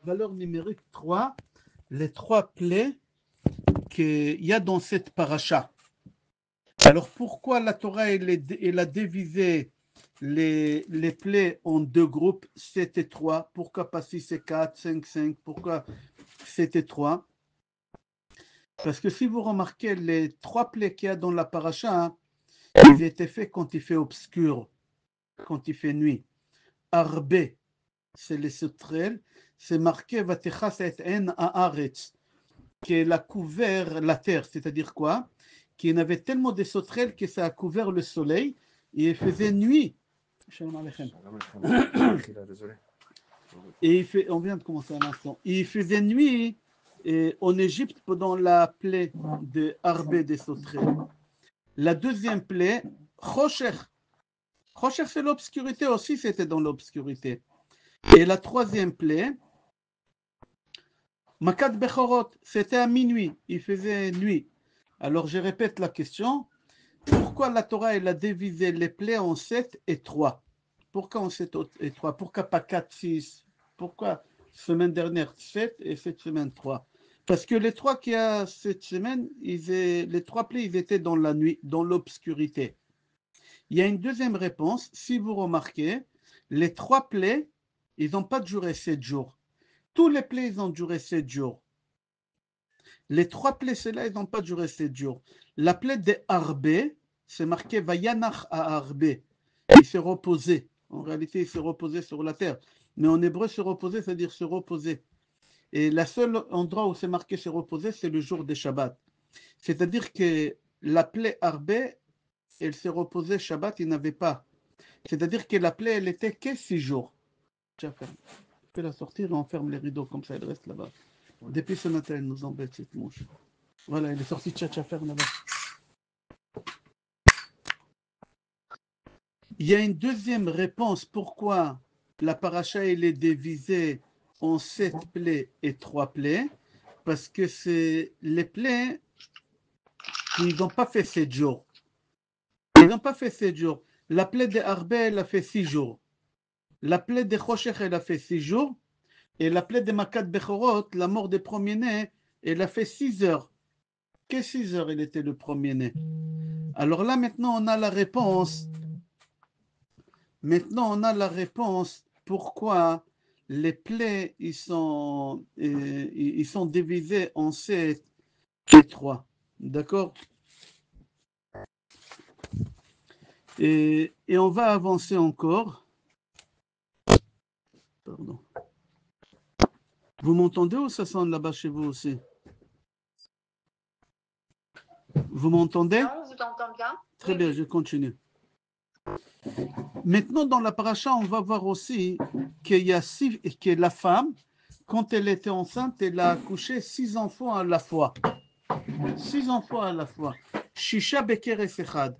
valeur numérique 3, les trois plaies qu'il y a dans cette paracha. Alors pourquoi la Torah elle a divisé les plaies en deux groupes, 7 et 3? Pourquoi pas 6 et 4, 5, 5? Pourquoi 7 et 3? Parce que si vous remarquez, les trois plaies qu'il y a dans la paracha, ils étaient faits quand il fait obscur, quand il fait nuit. Arbé, c'est les sauterelles, c'est marqué Vatechas et en haaretz, qu'elle a couvert la terre, c'est-à-dire quoi? Qu'il y avait tellement de sauterelles que ça a couvert le soleil et il faisait nuit. Et on vient de commencer un instant. Il faisait nuit en Égypte pendant la plaie de Arbé des sauterelles. La deuxième plaie, Chosher. Chosher, c'est l'obscurité aussi, c'était dans l'obscurité. Et la troisième plaie, Makat Bechorot, c'était à minuit, il faisait nuit. Alors je répète la question, pourquoi la Torah elle a divisé les plaies en 7 et 3? Pourquoi en 7 et 3? Pourquoi pas 4, 6? Pourquoi semaine dernière 7 et cette semaine 3? Parce que les trois qu'il y a cette semaine, les trois plaies, ils étaient dans la nuit, dans l'obscurité. Il y a une deuxième réponse, si vous remarquez, les trois plaies, ils n'ont pas duré 7 jours. Tous les plaies, ils ont duré 7 jours. Les trois plaies, celles-là, ils n'ont pas duré 7 jours. La plaie de Arbé, c'est marqué Vayanach à Arbé. Il s'est reposé. En réalité, il s'est reposé sur la terre. Mais en hébreu, se reposer, c'est-à-dire se reposer. Et le seul endroit où c'est marqué se reposer, c'est le jour des Shabbat. C'est-à-dire que la plaie Arbé, elle s'est reposée Shabbat, il n'avait pas. C'est-à-dire que la plaie, elle était que 6 jours. Tiens, je peux la sortir et on ferme les rideaux, comme ça elle reste là-bas. Depuis ce matin, elle nous embête cette mouche. Voilà, elle est sortie de Tchatchafer là-bas. Il y a une deuxième réponse pourquoi la paracha elle est divisée en 7 plaies et 3 plaies. Parce que c'est les plaies qui n'ont pas fait 7 jours. Ils n'ont pas fait 7 jours. La plaie de Arbé, elle a fait 6 jours. La plaie de Chosher, elle a fait 6 jours. Et la plaie de Makat Bechorot, la mort des premiers-nés, elle a fait 6 heures. Que 6 heures il était le premier-né? Alors là, maintenant, on a la réponse. Maintenant, on a la réponse pourquoi les plaies ils sont divisés en 7 et 3. D'accord? Et on va avancer encore. Pardon. Vous m'entendez ou ça sonne là-bas chez vous aussi? Vous m'entendez? Non, je t'entends bien. Très bien, je continue. Maintenant, dans la paracha, on va voir aussi que la femme, quand elle était enceinte, elle a accouché 6 enfants à la fois. 6 enfants à la fois. Shisha Beker Echad.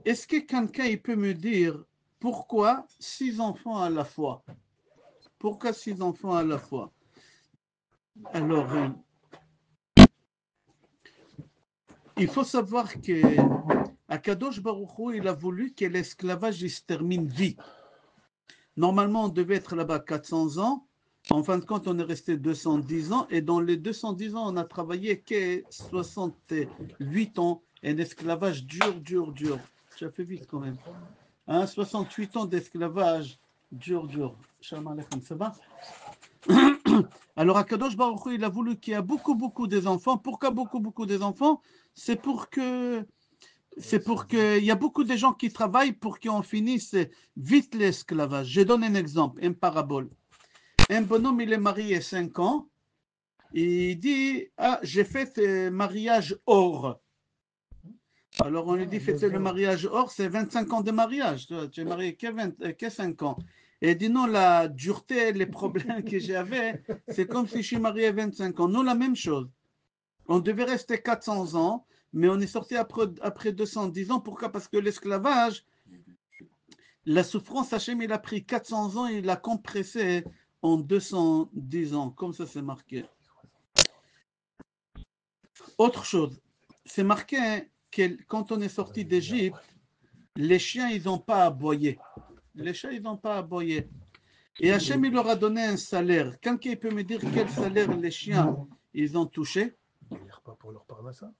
Est-ce que quelqu'un il peut me dire pourquoi 6 enfants à la fois? Pourquoi 6 enfants à la fois? Alors, il faut savoir que Akadosh Baruch Hu, il a voulu que l'esclavage se termine vite. Normalement, on devait être là-bas 400 ans. En fin de compte, on est resté 210 ans. Et dans les 210 ans, on a travaillé que 68 ans. Un esclavage dur. Ça fait vite quand même. 68 ans d'esclavage dur. Shalom Aleichem, ça va? Alors, Akadosh Baruch Hu, il a voulu qu'il y ait beaucoup des enfants. Pourquoi beaucoup des enfants? C'est pour qu'il y a beaucoup de gens qui travaillent pour qu'on finisse vite l'esclavage. Je donne un exemple, une parabole. Un bonhomme, il est marié 5 ans. Et il dit, j'ai fait mariage or. Alors on lui dit, faites le mariage or, c'est 25 ans de mariage. Tu es marié que 5 ans. Et il dit, non, la dureté, les problèmes que j'avais, c'est comme si je suis marié 25 ans. Nous, la même chose. On devait rester 400 ans, mais on est sorti après 210 ans. Pourquoi? Parce que l'esclavage, la souffrance, Hachem, il a pris 400 ans et il l'a compressé en 210 ans. Comme ça, c'est marqué. Autre chose, c'est marqué que quand on est sorti d'Égypte, les chiens, ils n'ont pas aboyé. Les chiens, ils n'ont pas aboyé. Et Hachem, il leur a donné un salaire. Quelqu'un peut me dire quel salaire les chiens, ils ont touché? Pas pour leur parnassa.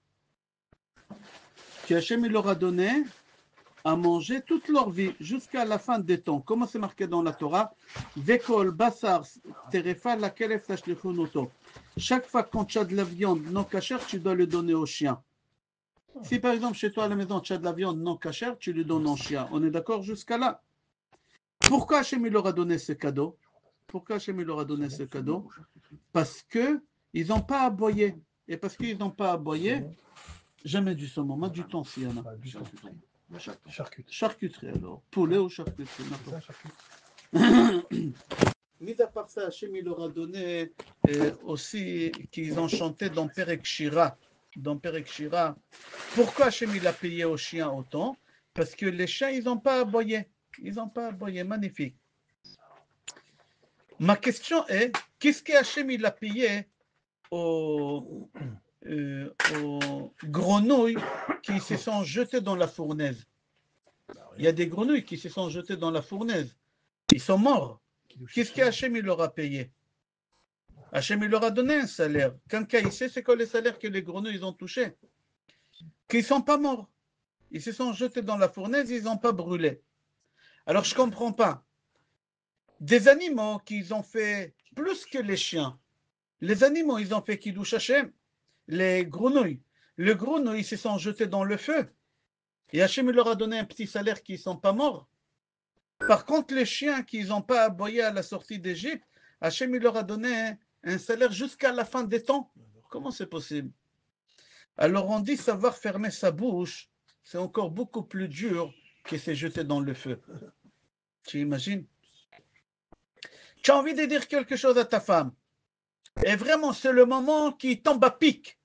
Que Hachem, il leur a donné à manger toute leur vie, jusqu'à la fin des temps. Comment c'est marqué dans la Torah? Vekol, basar, terefa, laquelle tashlichunoto. Chaque fois quand tu as de la viande non cachère, tu dois le donner au chien. Si par exemple chez toi à la maison tu as de la viande non cachère, tu le donnes au chien. On est d'accord jusqu'à là? Pourquoi Hachem il leur a donné ce cadeau? Pourquoi Hachem il leur a donné ce cadeau? Parce que ils n'ont pas aboyé. Et parce qu'ils n'ont pas aboyé, jamais du saumon, moi du thon s'il y en a. Charcuterie alors. Poulet ou charcuterie, Mis à part ça, Hachem il leur a donné aussi qu'ils ont chanté dans Perek Shira. Dans Perek Shira. Pourquoi Hachem il a payé aux chiens autant? Parce que les chiens, ils n'ont pas aboyé. Ils n'ont pas aboyé. Magnifique. Ma question est, qu'est-ce que Hachem il a payé aux grenouilles qui se sont jetées dans la fournaise? Il y a des grenouilles qui se sont jetées dans la fournaise. Ils sont morts. Qu'est-ce que Hachem il leur a payé? Hachem il leur a donné un salaire. Quelqu'un il sait c'est quoi les salaires que les grenouilles ils ont touchés? Qu'ils ne sont pas morts. Ils se sont jetés dans la fournaise, ils n'ont pas brûlé. Alors je ne comprends pas. Des animaux qu'ils ont fait plus que les chiens. Les animaux, ils ont fait Kiddush Hashem. Les grenouilles. Les grenouilles, ils se sont jetés dans le feu. Et Hachem leur a donné un petit salaire qu'ils ne sont pas morts. Par contre, les chiens qui n'ont pas aboyé à la sortie d'Égypte, Hachem leur a donné un salaire jusqu'à la fin des temps. Comment c'est possible? Alors on dit savoir fermer sa bouche, c'est encore beaucoup plus dur que se jeter dans le feu. Tu imagines? Tu as envie de dire quelque chose à ta femme. Et vraiment, c'est le moment qui tombe à pic.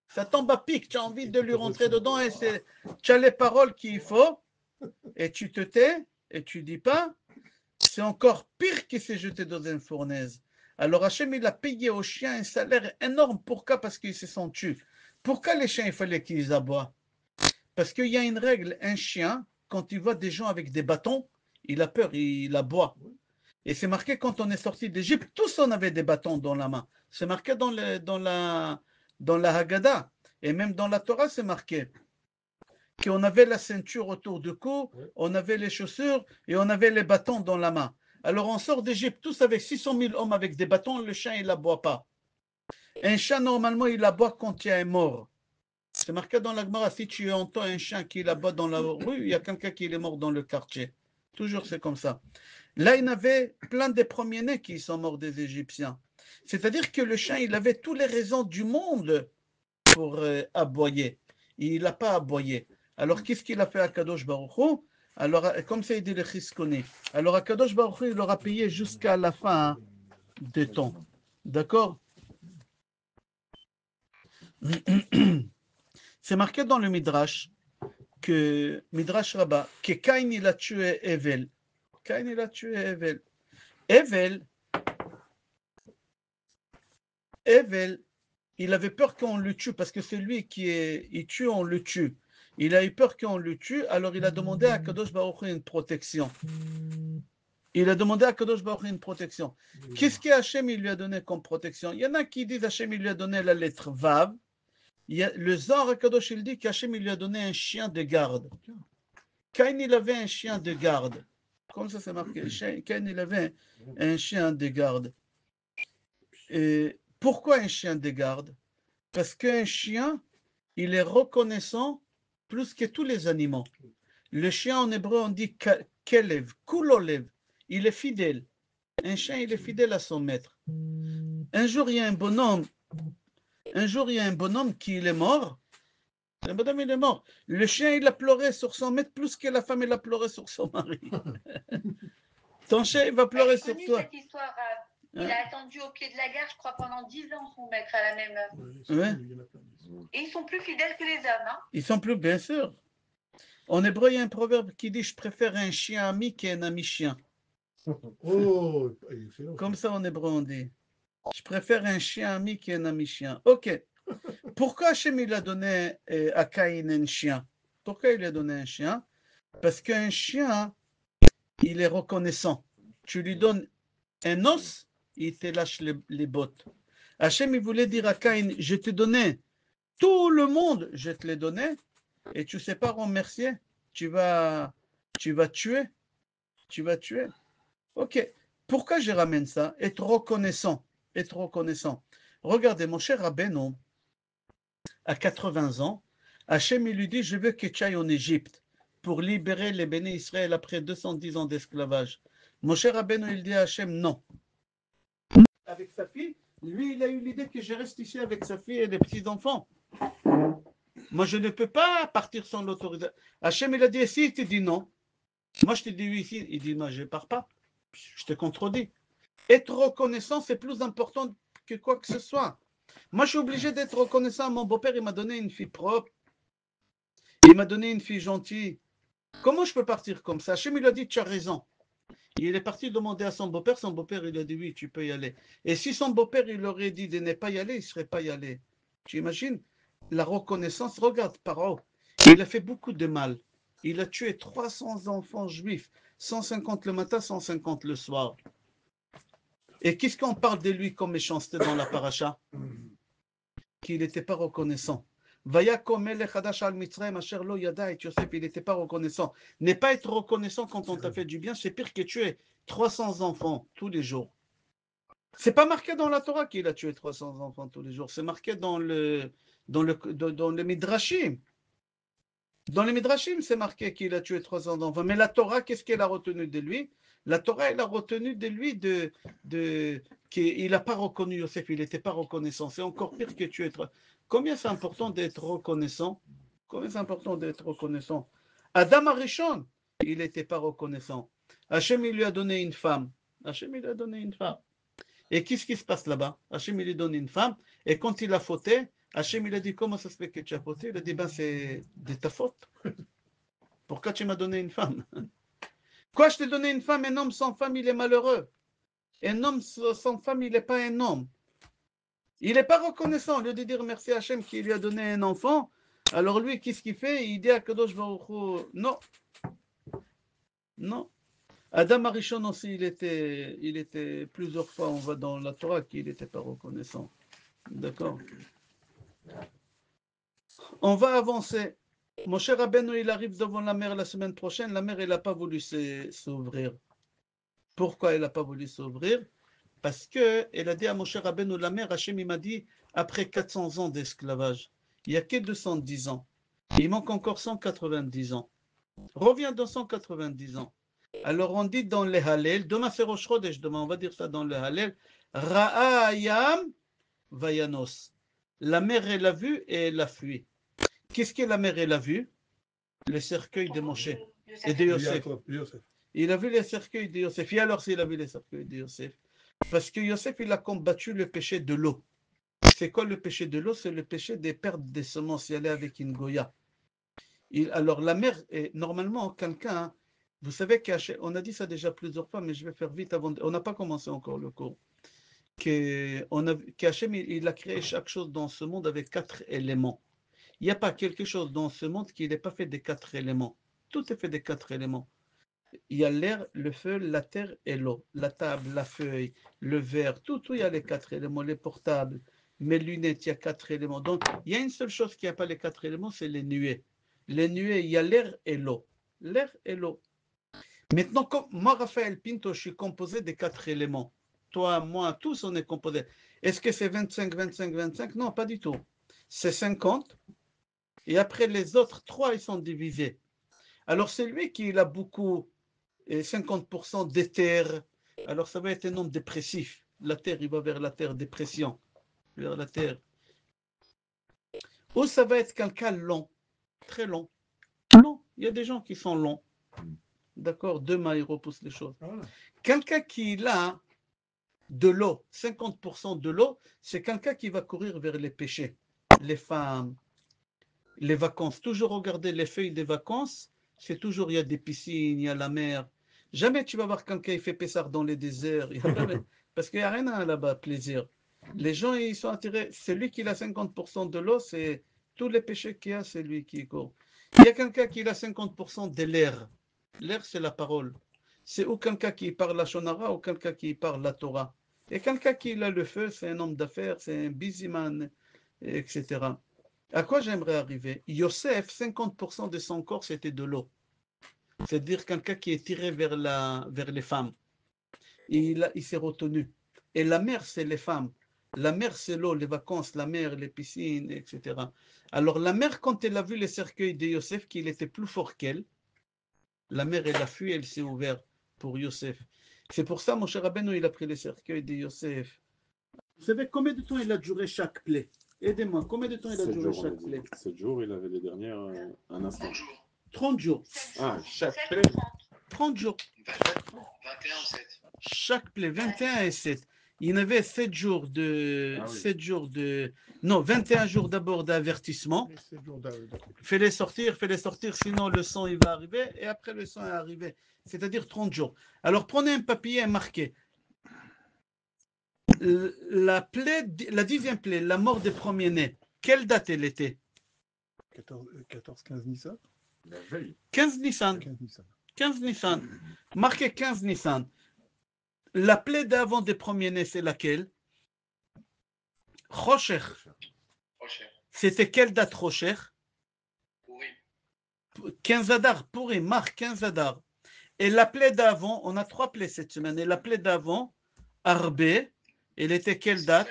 Ça tombe à pic. Tu as envie de lui rentrer dedans et tu as les paroles qu'il faut. Et tu te tais et tu dis pas. C'est encore pire que se jeter dans une fournaise. Alors Hachem, il a payé aux chiens un salaire énorme. Pourquoi? Parce qu'ils se sont tués. Pourquoi les chiens, il fallait qu'ils aboient? Parce qu'il y a une règle. Un chien, quand il voit des gens avec des bâtons, il a peur, il aboie. Et c'est marqué quand on est sorti d'Égypte, tous on avait des bâtons dans la main. C'est marqué dans la Haggadah. Et même dans la Torah, c'est marqué qu'on avait la ceinture autour du cou, on avait les chaussures et on avait les bâtons dans la main. Alors on sort d'Égypte tous avec 600 000 hommes avec des bâtons, le chien il n'aboie pas. Un chien normalement il aboie quand il y a un mort. C'est marqué dans la Gemara, si tu entends un chien qui aboie dans la rue, il y a quelqu'un qui est mort dans le quartier. Toujours c'est comme ça. Là, il y avait plein des premiers-nés qui sont morts des Égyptiens. C'est-à-dire que le chien, il avait toutes les raisons du monde pour aboyer. Il n'a pas aboyé. Alors, qu'est-ce qu'il a fait à Kadosh Baruch Hu? Alors, comme ça, il dit le Chiskoni. Alors, à Kadosh Baruch Hu, il aura payé jusqu'à la fin des temps. D'accord? C'est marqué dans le Midrash, que Midrash Rabbah, que Caïn, il a tué Evel. Caïn, il a tué Evel. Evel, il avait peur qu'on le tue parce que c'est lui il tue, on le tue. Il a eu peur qu'on le tue, alors il a demandé à Kadosh Baruch Hu une protection. Il a demandé à Kadosh Baruch Hu une protection. Qu'est-ce qu'Hachem il lui a donné comme protection? Il y en a qui disent Hachem il lui a donné la lettre Vav. Le Zohar à Kadosh il dit qu'Hachem il lui a donné un chien de garde. Caïn il avait un chien de garde. Comme ça c'est marqué. Caïn il avait un chien de garde. Et pourquoi un chien de garde? Parce qu'un chien, il est reconnaissant plus que tous les animaux. Le chien en hébreu, on dit kelev, kulolev. Il est fidèle. Un chien, il est fidèle à son maître. Un jour, il y a un bonhomme qui est mort. Le bonhomme, il est mort. Le chien, il a pleuré sur son maître plus que la femme, elle a pleuré sur son mari. Ton chien, il va pleurer sur toi. Cette histoire, il a attendu au pied de la gare, je crois, pendant 10 ans, son maître, à la même heure. Ouais. Et ils sont plus fidèles que les hommes, hein? Ils sont plus, bien sûr. En hébreu, il y a un proverbe qui dit « Je préfère un chien ami qu'un ami chien ». Oh, Comme ça, en hébreu, on dit « Je préfère un chien ami qu'un ami chien ». Ok. Pourquoi Hachem il a donné à Caïn un chien? Pourquoi il a donné un chien? Parce qu'un chien, il est reconnaissant. tu lui donnes un os, il te lâche les bottes. Hachem, il voulait dire à Caïn, je te donnais tout le monde, je te l'ai donné, et tu ne sais pas remercier, tu vas tuer, tu vas tuer. Ok, pourquoi je ramène ça? Être reconnaissant, être reconnaissant. Regardez, mon cher Rabbeinu, à 80 ans, Hachem, il lui dit, je veux que tu ailles en Égypte pour libérer les bénis Israël après 210 ans d'esclavage. Mon cher Rabbeinu, il dit à Hachem, non. Avec sa fille, lui, il a eu l'idée que je reste ici avec sa fille et les petits-enfants. Moi, je ne peux pas partir sans l'autorisation. Hachem, il a dit, et si il te dit non? Moi, je te dis oui ici. Il dit, non, je ne pars pas. Je te contredis. Être reconnaissant, c'est plus important que quoi que ce soit. Moi, je suis obligé d'être reconnaissant. Mon beau-père, il m'a donné une fille propre. Il m'a donné une fille gentille. Comment je peux partir comme ça? Hachem, il a dit, tu as raison. Il est parti demander à son beau-père. Son beau-père, il a dit, oui, tu peux y aller. Et si son beau-père, il aurait dit de ne pas y aller, il ne serait pas y allé. Tu imagines? La reconnaissance, regarde Paro, il a fait beaucoup de mal. Il a tué 300 enfants juifs, 150 le matin, 150 le soir. Et qu'est-ce qu'on parle de lui comme méchanceté dans la paracha? Qu'il n'était pas reconnaissant. Vayakom melech hadash al Mitzrayim asher lo yada et Yosef, il n'était pas reconnaissant. Ne pas être reconnaissant quand on t'a fait du bien, c'est pire que tuer 300 enfants tous les jours. C'est pas marqué dans la Torah qu'il a tué 300 enfants tous les jours. C'est marqué dans le Midrashim. Dans les Midrashim, c'est marqué qu'il a tué 300 enfants. Mais la Torah, qu'est-ce qu'elle a retenu de lui? La Torah, elle a retenu de lui qu'il n'a pas reconnu Yosef, il n'était pas reconnaissant. C'est encore pire que tuer. Combien c'est important d'être reconnaissant? Combien c'est important d'être reconnaissant? Adam Arishon, il n'était pas reconnaissant. Hachem, il lui a donné une femme. Hachem, il lui a donné une femme. Et qu'est-ce qui se passe là-bas? Hachem, il lui donne une femme. Et quand il a fauté, Hachem, il a dit, comment ça se fait que tu as fauté? Il a dit, ben c'est de ta faute. Pourquoi tu m'as donné une femme? Quoi, je t'ai donné une femme? Un homme sans femme, il est malheureux. Un homme sans femme, il n'est pas un homme. Il n'est pas reconnaissant. Au lieu de dire merci à Hachem qui lui a donné un enfant, alors lui, qu'est-ce qu'il fait? Il dit à Kadosh Baruch Hu, non. Non. Adam Arishon aussi, il était plusieurs fois, on voit dans la Torah qu'il n'était pas reconnaissant. D'accord. On va avancer. Mon cher Rabbeinu, il arrive devant la mer la semaine prochaine. La mer, elle n'a pas voulu s'ouvrir. Pourquoi elle n'a pas voulu s'ouvrir? Parce qu'elle a dit à mon cher Rabbeinu, la mer, Hachem, il m'a dit, après 400 ans d'esclavage, il n'y a que 210 ans. Il manque encore 190 ans. Reviens dans 190 ans. Alors on dit dans les Hallel, demain c'est Rosh Chodesh, demain on va dire ça dans les Hallel, Ra'ayam Vayanos. La mer, elle a vu et elle a fui. Qu'est-ce que la mer, elle a vu? Le cercueil de Moshe et de Yosef. Il a vu les cercueils de Yosef. Et alors s'il a vu les cercueils de Yosef? Parce que Yosef, il a combattu le péché de l'eau. C'est quoi le péché de l'eau? C'est le péché des pertes des semences. Il allait avec une Goya. Alors la mer, normalement, quelqu'un, vous savez qu'on a dit ça déjà plusieurs fois, mais je vais faire vite avant. On n'a pas commencé encore le cours. Qu'Hachem, il a créé chaque chose dans ce monde avec 4 éléments. Il n'y a pas quelque chose dans ce monde qui n'est pas fait des 4 éléments. Tout est fait des 4 éléments. Il y a l'air, le feu, la terre et l'eau. La table, la feuille, le verre, tout, il y a les 4 éléments. Les portables, mes lunettes, il y a 4 éléments. Donc, il y a une seule chose qui n'a pas les 4 éléments, c'est les nuées. Les nuées, il y a l'air et l'eau. L'air et l'eau. Maintenant, comme moi, Raphaël Pinto, je suis composé des 4 éléments. Toi, moi, tous, on est composé. Est-ce que c'est 25, 25, 25? Non, pas du tout. C'est 50. Et après, les autres 3, ils sont divisés. Alors, c'est lui qui a beaucoup, 50% d'éther. Alors, ça va être un homme dépressif. La terre, il va vers la terre, dépression. Vers la terre. Ou ça va être quelqu'un long. Très long. Long. Il y a des gens qui sont longs. D'accord? Demain, ils repoussent les choses. Quelqu'un qui a de l'eau, 50% de l'eau, c'est quelqu'un qui va courir vers les péchés. Les femmes, les vacances. Toujours regarder les feuilles des vacances. C'est toujours, il y a des piscines, il y a la mer. Jamais tu vas voir quelqu'un qui fait Pessar dans les déserts. Parce qu'il n'y a rien là-bas, plaisir. Les gens, ils sont attirés. Celui qui a 50% de l'eau, c'est tous les péchés qu'il y a, c'est lui qui court. Il y a quelqu'un qui a 50% de l'air. L'air, c'est la parole. c'est ou quelqu'un qui parle la Shonara ou quelqu'un qui parle la Torah. Et quelqu'un qui a le feu, c'est un homme d'affaires, c'est un busyman, etc. À quoi j'aimerais arriver? Yosef, 50% de son corps, c'était de l'eau. C'est-à-dire quelqu'un qui est tiré vers les femmes. Il s'est retenu. Et la mer, c'est les femmes. La mer, c'est l'eau, les vacances, la mer, les piscines, etc. Alors la mer, quand elle a vu les cercueils de Yosef, qu'il était plus fort qu'elle, la mer, elle a fui, elle s'est ouverte pour Yosef. C'est pour ça, mon cher Rabbeinu, il a pris les cercueils de Yosef. Vous savez combien de temps il a duré chaque plaie? Aidez-moi, combien de temps il a 7 duré jours, chaque plaie? 7 jours, il avait les dernières un instant. 30 jours. Ah, chaque plaie 30 jours. 21 ou 7. Chaque plaie, 21 et 7. Il y en avait 7 jours de... Ah oui. 7 jours de... Non, 21 jours d'abord d'avertissement. Et 7 jours d'accompli. Fais-les sortir, sinon le sang il va arriver, et après le sang est arrivé. C'est-à-dire 30 jours. Alors prenez un papier et marquez. La 10e plaie, la mort des premiers-nés, quelle date elle était? 14-15 Nissan. la veille. 15 Nissan. 15 Nissan. 15 Nissan. Marquez 15 Nissan. La plaie d'avant des premiers-nés, c'est laquelle? Rocher. Prochain. C'était quelle date Rocher? Oui. 15 Adar. Pourri, marque 15 Adar. Et la plaie d'avant, on a 3 plaies cette semaine. Et la plaie d'avant, Arbé, elle était quelle date?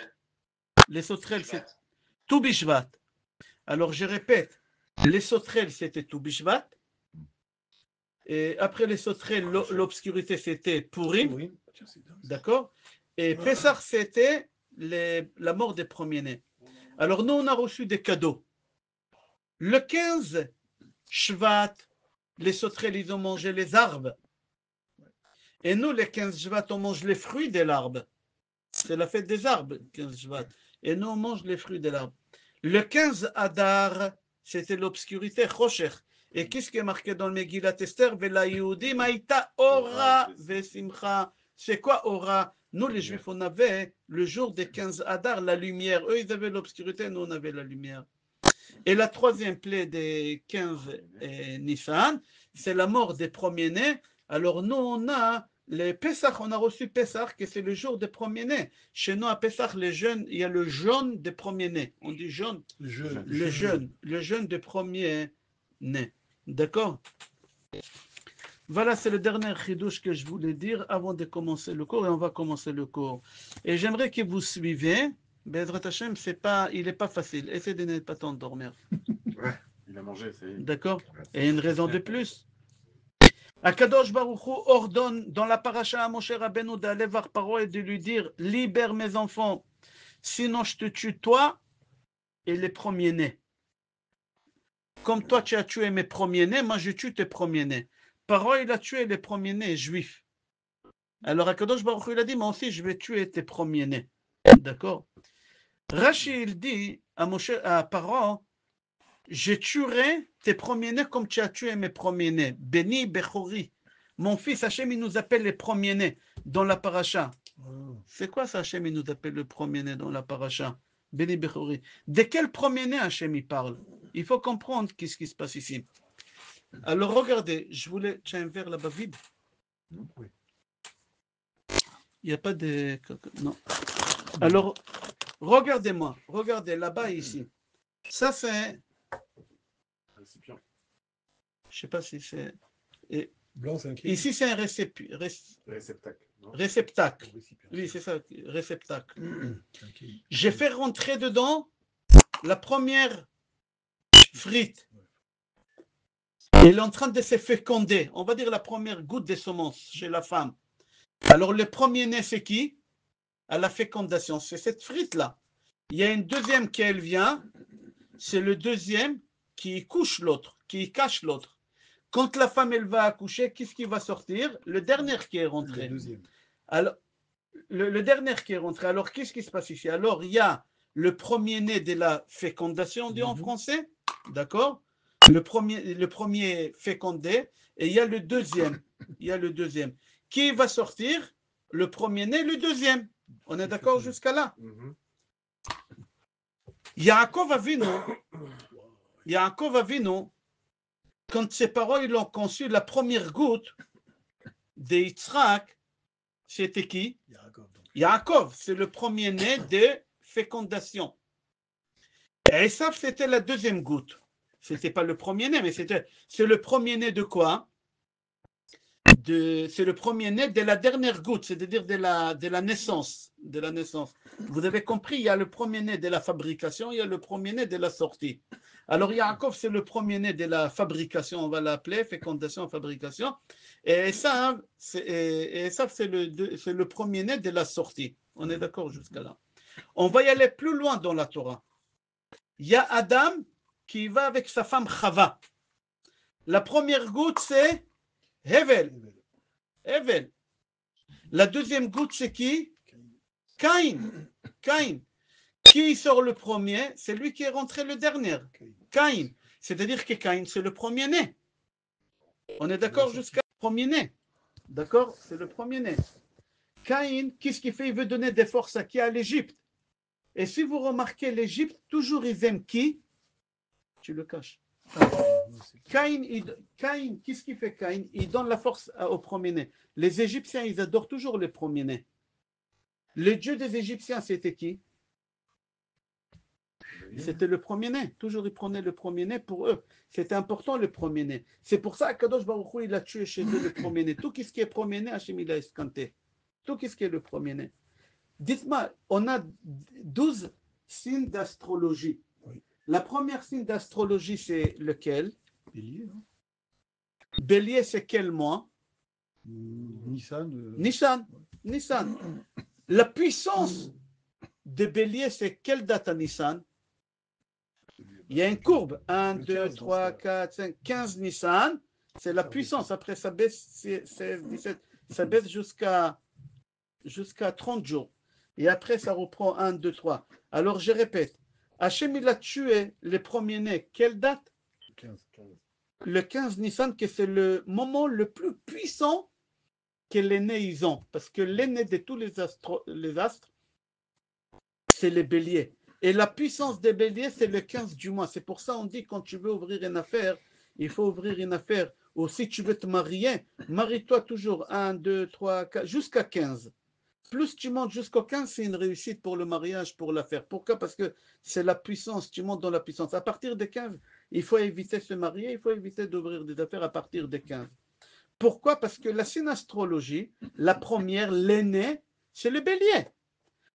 Les sauterelles, c'est tout Bishvat. Alors je répète, les sauterelles, c'était tout Bishvat. Et après les sauterelles, l'obscurité, c'était Purim. Oui. Tiens, c'est dingue, ça. D'accord? Et Pessah, c'était la mort des premiers-nés. Alors nous, on a reçu des cadeaux. Le 15 Shvat, les sauterelles, ils ont mangé les arbres. Et nous, les 15 Shvat, on mange les fruits de l'arbre. C'est la fête des arbres, 15 Shvat. Et nous, on mange les fruits de l'arbre. Le 15 Adar, c'était l'obscurité, Rocher. Et qu'est-ce qui est marqué dans le Megillat Esther? Vela Yehudim haïta ora vesimcha. C'est quoi ora? Nous, les Juifs, on avait le jour des 15 Adar, la lumière. Eux, ils avaient l'obscurité, nous, on avait la lumière. Et la 3e plaie des 15 Nissan, c'est la mort des premiers-nés. Alors nous, on a les Pessah, on a reçu Pessah, que c'est le jour des premiers-nés. Chez nous, à Pessah, les jeunes, il y a le jeûne des premiers-nés. On dit jeûne, le jeûne des premiers-nés. D'accord? Voilà, c'est le dernier chidouche que je voulais dire avant de commencer le cours, et on va commencer le cours. Et j'aimerais que vous suivez. Bezrat Hashem, il n'est pas facile. Essayez de ne pas t'endormir. Ouais, il a mangé, ça y est. D'accord? Et une raison de plus. Akadosh Baruch Hu ordonne dans la paracha à Moshe Rabbeinu d'aller voir Paro et de lui dire: libère mes enfants, sinon je te tue toi et les premiers-nés. Comme toi tu as tué mes premiers-nés, moi je tue tes premiers-nés. Paro il a tué les premiers-nés juifs. Alors Akadosh Baruch Hu il a dit: moi aussi je vais tuer tes premiers-nés. D'accord? Rashi il dit à Paro: je tuerai tes premiers-nés comme tu as tué mes premiers-nés. Béni Bechori. Mon fils, Hachem, il nous appelle les premiers-nés dans la paracha. C'est quoi ça, Hachem, il nous appelle le premier-né dans la paracha? Béni Bechori. De quel premier-né Hachem il parle? Il faut comprendre qu'est-ce qui se passe ici. Alors regardez, tu as un verre là-bas vide? Oui. Il n'y a pas de... Non. Alors, regardez-moi. Regardez là-bas et ici. Ça, c'est... Récipient. Je ne sais pas si c'est... Blanc, c'est un kilo. Ici, c'est un Réceptacle. non réceptacle. Récipient. Oui, c'est ça, réceptacle. C'est un kilo. J'ai fait rentrer dedans la première frite. Elle est en train de se féconder. On va dire la première goutte de semence chez la femme. Alors, le premier-né, c'est qui? À la fécondation. C'est cette frite-là. Il y a une deuxième qui, elle vient. C'est le deuxième qui couche l'autre, qui cache l'autre. Quand la femme, elle va accoucher, qu'est-ce qui va sortir? Le dernier qui est rentré. Le deuxième. Alors, le dernier qui est rentré. Alors, qu'est-ce qui se passe ici? Alors, il y a le premier-né de la fécondation, on dit en français. D'accord? Le premier fécondé. Et il y a le deuxième. Il y a le deuxième. Qui va sortir? Le premier-né, le deuxième. On est d'accord jusqu'à là? Yaakov Avinu, quand ses parents ils ont conçu la première goutte de Yitzhak, c'était qui? Yaakov, donc. Yaakov, c'est le premier-né de fécondation. Et Esav, c'était la deuxième goutte. C'était pas le premier-né, mais c'est le premier-né de quoi? C'est le premier-né de la dernière goutte, c'est-à-dire de la naissance. De la naissance. Vous avez compris, il y a le premier-né de la fabrication, il y a le premier-né de la sortie. Alors Yaakov, c'est le premier-né de la fabrication, on va l'appeler, fécondation, fabrication. Et Esav, c'est le premier-né de la sortie. On est d'accord jusqu'à là. On va y aller plus loin dans la Torah. Il y a Adam qui va avec sa femme Chava. La première goutte, c'est Hevel. Hevel. La deuxième goutte, c'est qui? Caïn. Caïn. Qui sort le premier? C'est lui qui est rentré le dernier. Caïn. C'est-à-dire que Caïn, c'est le premier-né. On est d'accord jusqu'à le premier-né. D'accord? C'est le premier-né. Caïn, qu'est-ce qu'il fait? Il veut donner des forces à qui? À l'Égypte. Et si vous remarquez, l'Égypte, toujours ils aiment qui? Tu le caches. Caïn, qu'est-ce qu'il fait Caïn? Il donne la force au premier-né. Les Égyptiens, ils adorent toujours les premiers-nés. Le dieu des Égyptiens, c'était qui? C'était le premier-né. Toujours, ils prenaient le premier-né pour eux. C'était important, le premier-né. C'est pour ça qu'Akadosh Baruch Hu, il a tué chez eux le premier-né. Tout ce qui est premier-né, Hachem, il a escanté. Tout ce qui est le premier-né. Dites-moi, on a 12 signes d'astrologie. Oui. La première signe d'astrologie, c'est lequel? Bélier, non? Bélier, c'est quel mois? Nissan. Nissan. Nissan. La puissance de Bélier, c'est quelle date à Nissan? Il y a une courbe. 1, 2, 3, 4, 5, 15 Nissan. C'est la puissance. Après, ça baisse, 16, 17. Ça baisse jusqu'à 30 jours. Et après, ça reprend 1, 2, 3. Alors, je répète. Hachem, il a tué les premiers-nés. Quelle date? 15. Le 15 Nissan, que c'est le moment le plus puissant que les nés ils ont. Parce que l'aîné de tous les astres, c'est les béliers. Et la puissance des béliers, c'est le 15 du mois. C'est pour ça qu'on dit quand tu veux ouvrir une affaire, il faut ouvrir une affaire. Ou si tu veux te marier, marie-toi toujours 1, 2, 3, 4, jusqu'à 15. Plus tu montes jusqu'au 15, c'est une réussite pour le mariage, pour l'affaire. Pourquoi? Parce que c'est la puissance, tu montes dans la puissance. À partir de 15, il faut éviter de se marier, il faut éviter d'ouvrir des affaires à partir de 15. Pourquoi? Parce que la synastrologie, la première, l'aîné, c'est le bélier.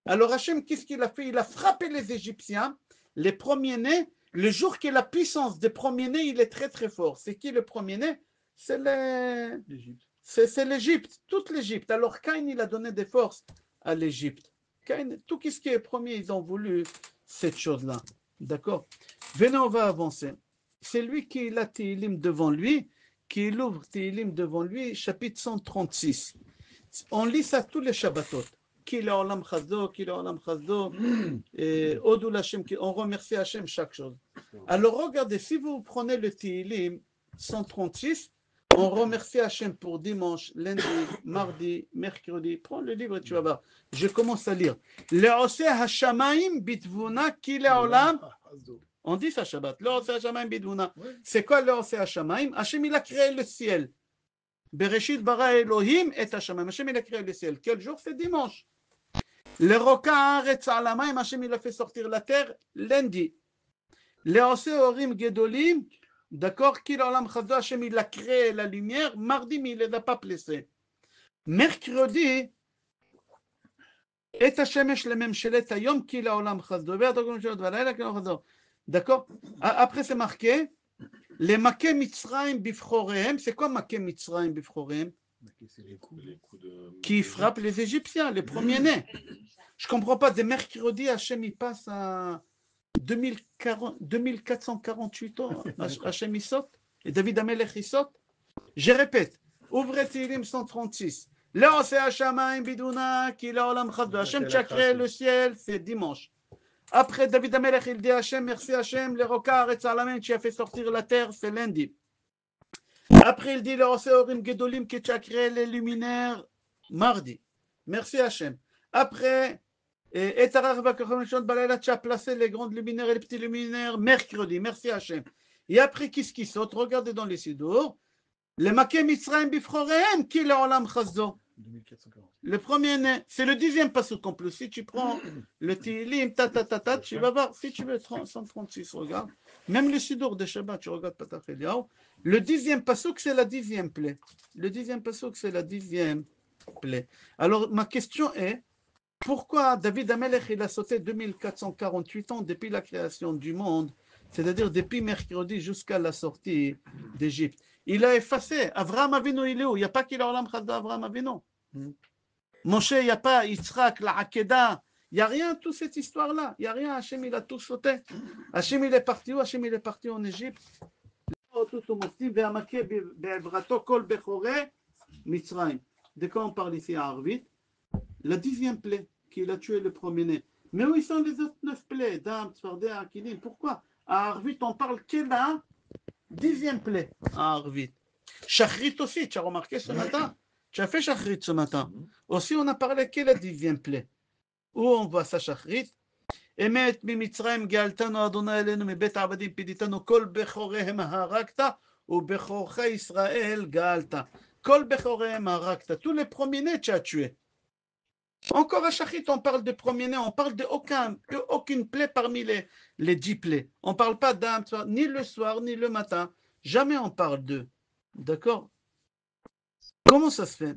Alors Hachem, qu'est-ce qu'il a fait? Il a frappé les Égyptiens, les premiers-nés. Le jour que la puissance des premiers-nés, il est très très fort. C'est qui le premier-né? C'est l'Égypte. C'est l'Égypte, toute l'Égypte. Alors Caïn, il a donné des forces à l'Égypte. Caïn, tout ce qui est premier, ils ont voulu cette chose-là. D'accord? Venez, on va avancer. C'est lui qui a Tehillim devant lui, qui ouvre Tehillim devant lui, chapitre 136. On lit ça tous les Shabbatot. Ki le'olam chazdo, ki le'olam chazdo. Odul Hashem, on remercie Hashem chaque chose. Alors regardez, si vous prenez le Tehillim 136, on remercie Hachem pour dimanche, lundi, mardi, mercredi. Prends le livre et tu vas voir. Je commence à lire. Le'oseh hashamaim bitvuna ki le'olam. On dit ça Shabbat. Le'oseh hashamaim bitvuna. C'est quoi le'oseh hashamaim? Hachem, il a créé le ciel. Bereshit bara Elohim et hashamaim. Hachem, il a créé le ciel. Quel jour? C'est dimanche. Le'roka haaretz alamayim. Hachem, il a fait sortir la terre lundi. Le'oseh orim gedolim. D'accord? Qu'il Hachem, il a créé la lumière. Mardi, mais il ne l'a pas placé. Mercredi, et Hashemesh le même shelet hayom qu'il olam chazdo. D'accord? Après, c'est marqué les maké Mitzrayim bifchorehem. C'est quoi maké Mitzrayim bifchorehem? C'est les coups Qui frappent les Égyptiens, les premiers-nés. Je ne comprends pas. Dès mercredi, Hachem, il passe à 2448 ans, Hachem il saute, et David Amelech il saute. Je répète, ouvrez Tehillim 136. Là, c'est Hashamaim Biduna, qui l'a olam chazdo. Hachem, tu as créé le ciel, c'est dimanche. Après, David Amelech, il dit Hachem, merci Hachem, les rokar et salamen, tu as fait sortir la terre, c'est lundi. Après, il dit le Orim Gedolim, que tu as créé les luminaires, mardi. Merci Hachem. Après, et tu as placé les grandes luminaires et les petits luminaires mercredi. Merci Hachem. Et après, qu'est-ce qui saute? Regardez dans les Sidour. למכה מצרים בבחוריהם, כי לעולם חסדו. 2440. Le premier-né, c'est le 10e passouk en plus. Si tu prends le Tilim, tu vas voir, si tu veux, 136, regarde. Même le Sidour de Shabbat, tu regardes Patach Eliyahu. Le 10e passouk, c'est la 10e plaie. Le 10e passouk, c'est la 10e plaie. Alors, ma question est, pourquoi David Amelech, il a sauté 2448 ans depuis la création du monde, c'est-à-dire depuis mercredi jusqu'à la sortie d'Égypte? Il a effacé. Avraham Avinu, il est où? Il n'y a pas qu'il a Olam Chaz d'Avraham Avinu. Moshe, il n'y a pas Yitzhak, la Hakeda, il n'y a rien, toute cette histoire-là. Il n'y a rien, Hachem, il a tout sauté. Hachem, il est parti où? Hachem, il est parti en Égypte. De quoi on parle ici à Arvit? La 10e plaie qu'il a tué le premier-né. Mais où ils sont les autres 9 plaies? Dam, Tzfardé, Akilim. Pourquoi? À Arvit, on parle que la 10e plaie à Arvit. Shachrit aussi, tu as remarqué ce matin? Tu as fait Shachrit ce matin. Aussi, on a parlé que la 10e plaie. Où on voit ça, Shachrit? Emet mimitzraim galtano Adonai elenu mibet avadim piditano kol bechorehem harakta ou bechorcha Israël galta. Kol bechorehem harakta. Tous les premiers-nés, tu as tué. Encore à Shachrit, on parle de premiers-nés, on parle d'aucune plaie parmi les 10 plaies. On ne parle pas d'un, ni le soir, ni le matin. Jamais on parle d'eux. D'accord? Comment ça se fait?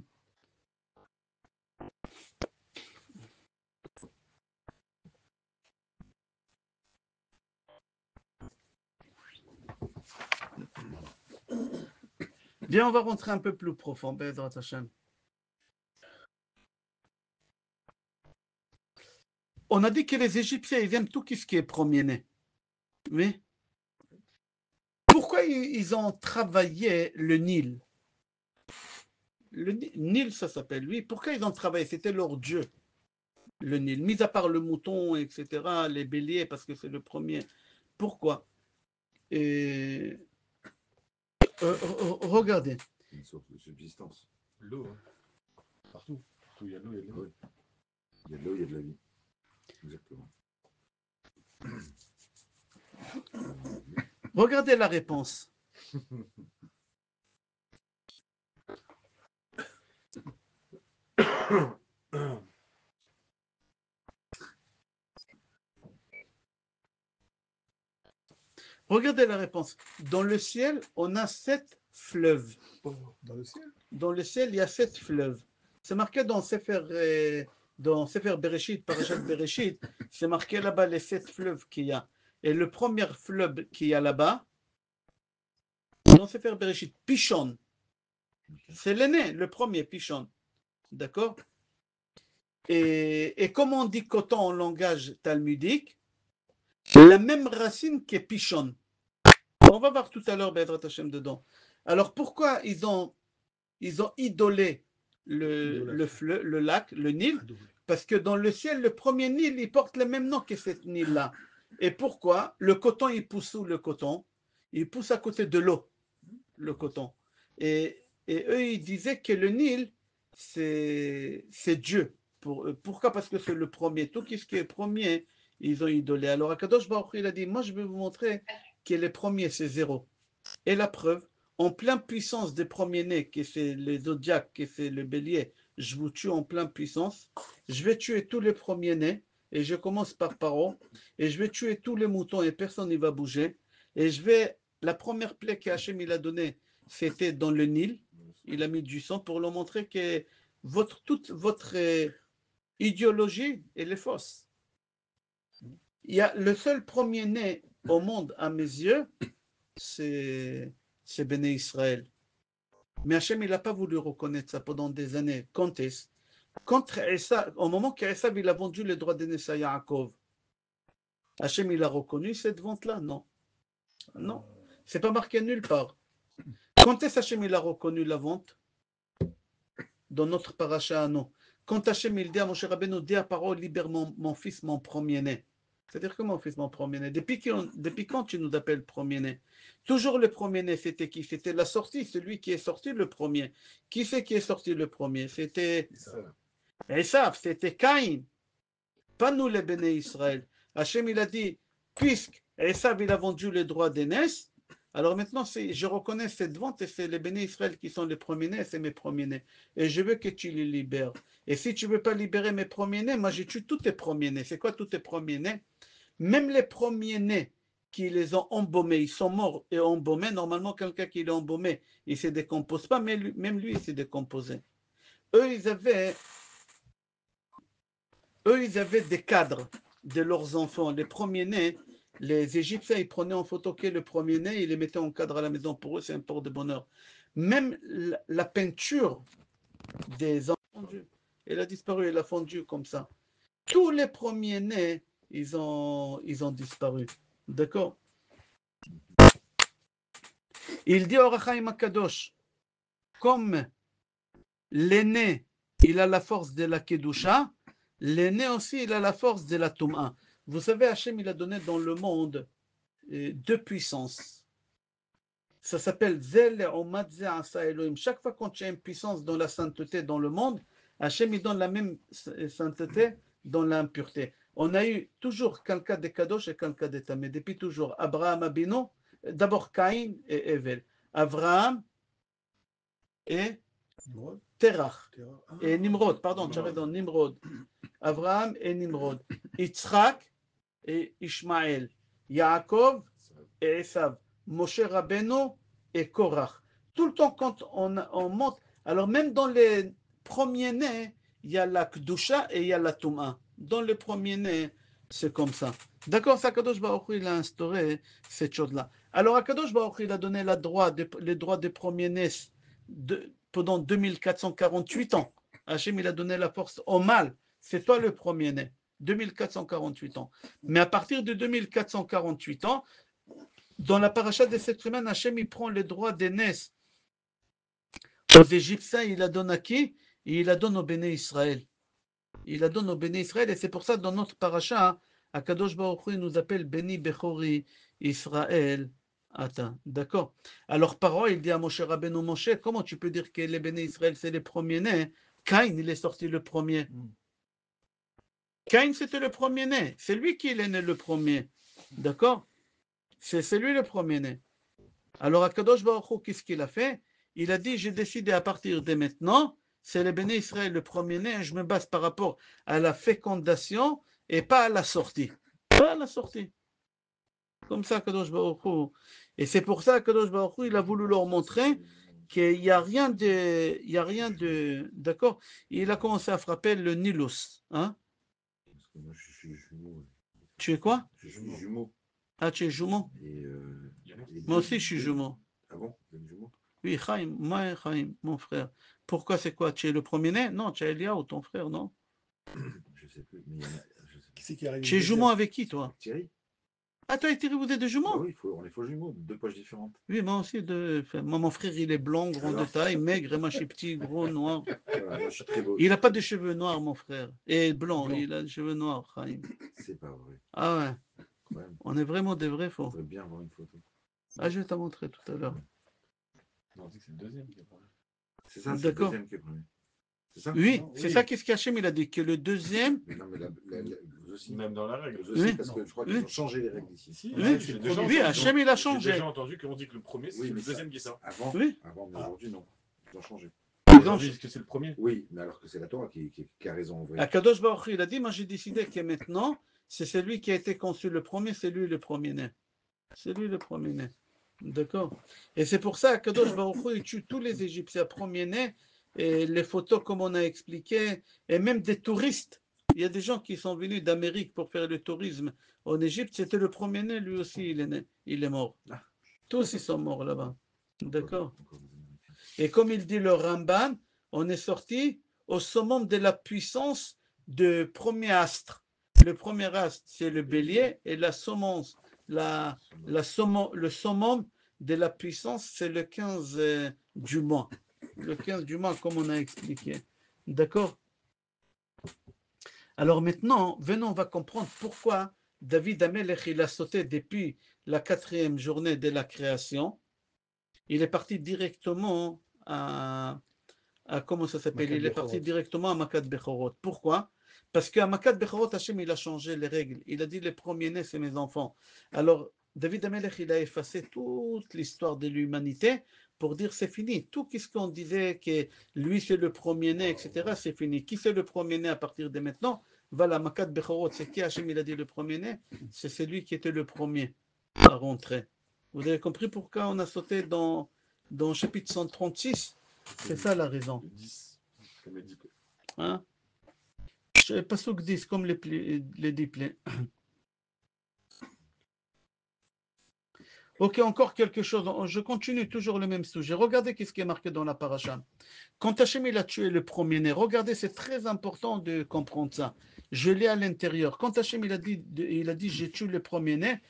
Bien, on va rentrer un peu plus profond. Bédrat Hashem. On a dit que les Égyptiens, ils aiment tout ce qui est premier-né. Oui. Pourquoi ils ont travaillé le Nil? Le Nil, ça s'appelle, oui. Pourquoi ils ont travaillé? C'était leur dieu, le Nil. Mis à part le mouton, etc., les béliers, parce que c'est le premier. Pourquoi? Regardez. Une source de subsistance. L'eau, hein. Partout. Partout, il y a de l'eau, il y a de l'eau. Oui. Il y a de l'eau, il y a de la vie. Exactement. Regardez la réponse. Regardez la réponse. Dans le ciel, on a 7 fleuves. Dans le ciel? Dans le ciel, il y a 7 fleuves. C'est marqué dans Sefer Bereshit, Parashat Bereshit, c'est marqué là-bas les 7 fleuves qu'il y a. Et le premier fleuve qu'il y a là-bas, dans Sefer Bereshit, Pishon. C'est l'aîné, le premier, Pishon. D'accord? Et comme on dit coton en langage talmudique, la même racine que Pishon. On va voir tout à l'heure Be'ezrat Hashem dedans. Alors pourquoi ils ont idolé le lac, le Nil? Parce que dans le ciel, le premier Nil, il porte le même nom que cette Nil-là. Et pourquoi? Le coton, il pousse où le coton? Il pousse à côté de l'eau, le coton. Et eux, ils disaient que le Nil, c'est Dieu. Pourquoi? Parce que c'est le premier. Tout ce qui est premier, ils ont idolé. Alors Akadosh Baruch Hu, il a dit, moi je vais vous montrer que les premiers, c'est 0. Et la preuve, en pleine puissance des premiers-nés, que c'est les zodiaques, que c'est le bélier, je vous tue en pleine puissance. Je vais tuer tous les premiers-nés, et je commence par Paro, et je vais tuer tous les moutons, et personne n'y va bouger. Et la première plaie qu'Hachem il a donnée, c'était dans le Nil. Il a mis du sang pour leur montrer que toute votre idéologie, elle est fausse. Il y a le seul premier-né au monde, à mes yeux, c'est Béné Israël. Mais Hachem, il n'a pas voulu reconnaître ça pendant des années. Quand est-ce? Au moment qu'Esav il a vendu les droits d'aînesse à Yaakov, Hachem, il a reconnu cette vente-là? Non. Non. C'est pas marqué nulle part. Quand est-ce Hachem, il a reconnu la vente? Dans notre paracha, non. Quand Hachem, il dit à Moshe Rabbeinu, dis à parole, libère mon fils, mon premier-né. C'est-à-dire que mon fils, mon premier-né. Depuis quand tu nous appelles premier-né? Toujours le premier-né, c'était qui? C'était la sortie, celui qui est sorti le premier. Qui c'est qui est sorti le premier? C'était Esav, c'était Caïn. Pas nous les béné Israël. Hachem, il a dit, puisque Esav, il a vendu les droits d'aînesse, Alors maintenant, je reconnais cette vente et c'est les bénis Israël qui sont les premiers-nés, c'est mes premiers-nés. Et je veux que tu les libères. Et si tu ne veux pas libérer mes premiers-nés, moi je tue tous tes premiers-nés. C'est quoi tous tes premiers-nés? Même les premiers-nés qui les ont embaumés, ils sont morts et embaumés. Normalement, quelqu'un qui l'a embaumé, il ne se décompose pas, mais même lui, il s'est décomposé. Eux, ils avaient des cadres de leurs enfants. Les premiers-nés, les Égyptiens, ils prenaient en photo que le premier-né, ils les mettaient en cadre à la maison. Pour eux, c'est un port de bonheur. Même la peinture des enfants, elle a disparu, elle a fondu comme ça. Tous les premiers-nés, ils ont disparu. D'accord? Il dit au Rachaim Akadosh, comme l'aîné, il a la force de la Kedusha, l'aîné aussi, il a la force de la Touma. Vous savez, Hachem, il a donné dans le monde deux puissances. Ça s'appelle Zel Omad Ze Asa Elohim. Chaque fois qu'on tient une puissance dans la sainteté dans le monde, Hachem, il donne la même sainteté dans l'impureté. On a eu toujours quelqu'un de Kadosh et quelqu'un de Tamé. Depuis toujours, Abraham Abino, d'abord Caïn et Evel. Abraham et Nimrod. Terach. Terah. Ah. Et Nimrod, pardon, j'avais dans Nimrod. Abraham et Nimrod. Yitzhak et Ishmaël. Yaakov et Esav. Moshe Rabbeinu et Korach. Tout le temps quand on monte, alors même dans les premiers-nés, il y a la Kdusha et il y a la Touma. Dans les premiers-nés, c'est comme ça. D'accord, ça Kadosh Baruch Hu, il a instauré cette chose-là. Alors à Kadosh Baruch Hu, il a donné les droits des premiers-nés pendant 2448 ans. Hachem, il a donné la force au mal. C'est toi le premier-né. 2448 ans. Mais à partir de 2448 ans, dans la paracha de cette semaine, Hachem, il prend les droits des nés aux Égyptiens, il la donne à qui? Et il la donne au Béné Israël. Il la donne au Béné Israël, et c'est pour ça, dans notre paracha, Akadosh Baruch Hu, il nous appelle Béni Bechori Israël. Attends, d'accord. Alors, parole, il dit à Moshe Rabbeinu, Moshe, comment tu peux dire que les Béné Israël, c'est les premiers-nés? Caïn, il est sorti le premier. Caïn, c'était le premier-né. C'est lui qui est né le premier. D'accord? C'est lui le premier-né. Alors, Akadosh Baruch Hu, qu'est-ce qu'il a fait? Il a dit, j'ai décidé à partir de maintenant, c'est le Béné Israël le premier-né, je me base par rapport à la fécondation et pas à la sortie. Pas à la sortie. Comme ça, Akadosh Baruch Hu. Et c'est pour ça qu'Akadosh Baruch Hu, il a voulu leur montrer qu'il n'y a rien de, d'accord? Il a commencé à frapper le Nilus. Hein? Parce que moi, je suis jumeau. Tu es quoi? Je suis jumeau. Ah, tu es jumeau? Et, Moi aussi, je suis jumeau. Ah bon? Vous êtes jumeau? Oui, Chaim, moi, Chaim, mon frère. Pourquoi c'est quoi? Tu es le premier-né? Non, tu es Eliaou, ton frère, non? Je sais plus, mais il y en a. Je sais Qui c'est qui arrive? Tu es jumeau avec qui, toi? Thierry? Ah, toi et Thierry, vous êtes des jumeaux? Bah oui, on est faux jumeaux, deux poches différentes. Oui, moi aussi. Moi, mon frère, il est blanc, grand de taille, maigre, et moi, je suis petit, gros, noir. Voilà, moi, je suis très beau. Il n'a pas de cheveux noirs, mon frère. Et blanc, Blanc. il a des cheveux noirs, Chaim. C'est pas vrai. Ah ouais, Quand même. on est vraiment des vrais On faux. devrait bien avoir une photo. Ah, je vais t'en montrer tout à l'heure. Non, on dit que c'est le deuxième qui est premier. C'est ça, c'est le D'accord. deuxième qui est premier. C'est ça? Oui, Non, c'est oui. ça qu'est-ce qu'Hachem, il a dit, que le deuxième... Mais non, mais vous aussi. Même dans la règle. Vous aussi, Oui. parce que je crois qu'ils Oui. ont changé les règles ici. Si, Oui, j'ai le déjà premier. Oui, entendu- Hachem, il a J'ai changé. déjà entendu qu'on dit que le premier, c'est Oui, le mais deuxième qui sort. Avant, Oui. avant, mais aujourd'hui, non. Ils ont changé. Ils ont Aujourd'hui, est-ce que c'est le premier? Oui, mais alors que c'est la Torah qui a raison en vrai. Akadosh Baruch Hu, il a dit, moi j'ai décidé que maintenant, c'est celui qui a été conçu le premier, c'est lui le premier-né. C'est lui le premier-né. D'accord? Et c'est pour ça qu'Akadosh Baruch Hu, il tue tous les Égyptiens premiers-nés, et les photos comme on a expliqué, et même des touristes. Il y a des gens qui sont venus d'Amérique pour faire le tourisme en Égypte, c'était le premier-né, lui aussi il est né, il est mort. Ah. Tous ils sont morts là-bas. D'accord? Encore des Américains. Et comme il dit le Ramban, on est sorti au summum de la puissance de premier astre. Le premier astre, c'est le bélier, et la semence, le summum de la puissance, c'est le 15 du mois. Le 15 du mois, comme on a expliqué. D'accord? Alors maintenant, venons, on va comprendre pourquoi David Amelech, il a sauté depuis la 4e journée de la création. Il est parti directement à comment ça s'appelle? Makat Il est parti Bechorot. directement à Makat Bechorot. Pourquoi? Parce qu'à Makat Bechorot, Hachem, il a changé les règles. Il a dit les premiers-nés, c'est mes enfants. Alors, David Amelech, il a effacé toute l'histoire de l'humanité pour dire c'est fini. Tout ce qu'on disait que lui c'est le premier-né, etc., c'est fini. Qui c'est le premier-né à partir de maintenant? Voilà, Makat Bechorot, c'est qui Hachem il a dit le premier-né? C'est celui qui était le premier à rentrer. Vous avez compris pourquoi on a sauté dans chapitre 136? C'est ça la raison. Le 10, comme il dit. Hein? Pasuk 10, comme les 10 plaies. Ok, encore quelque chose. Je continue toujours le même sujet. Regardez ce qui est marqué dans la paracha. Quand Hachem il a tué le premier-né, regardez, c'est très important de comprendre ça. Je l'ai à l'intérieur. Quand Hachem il a dit j'ai tué le premier-né,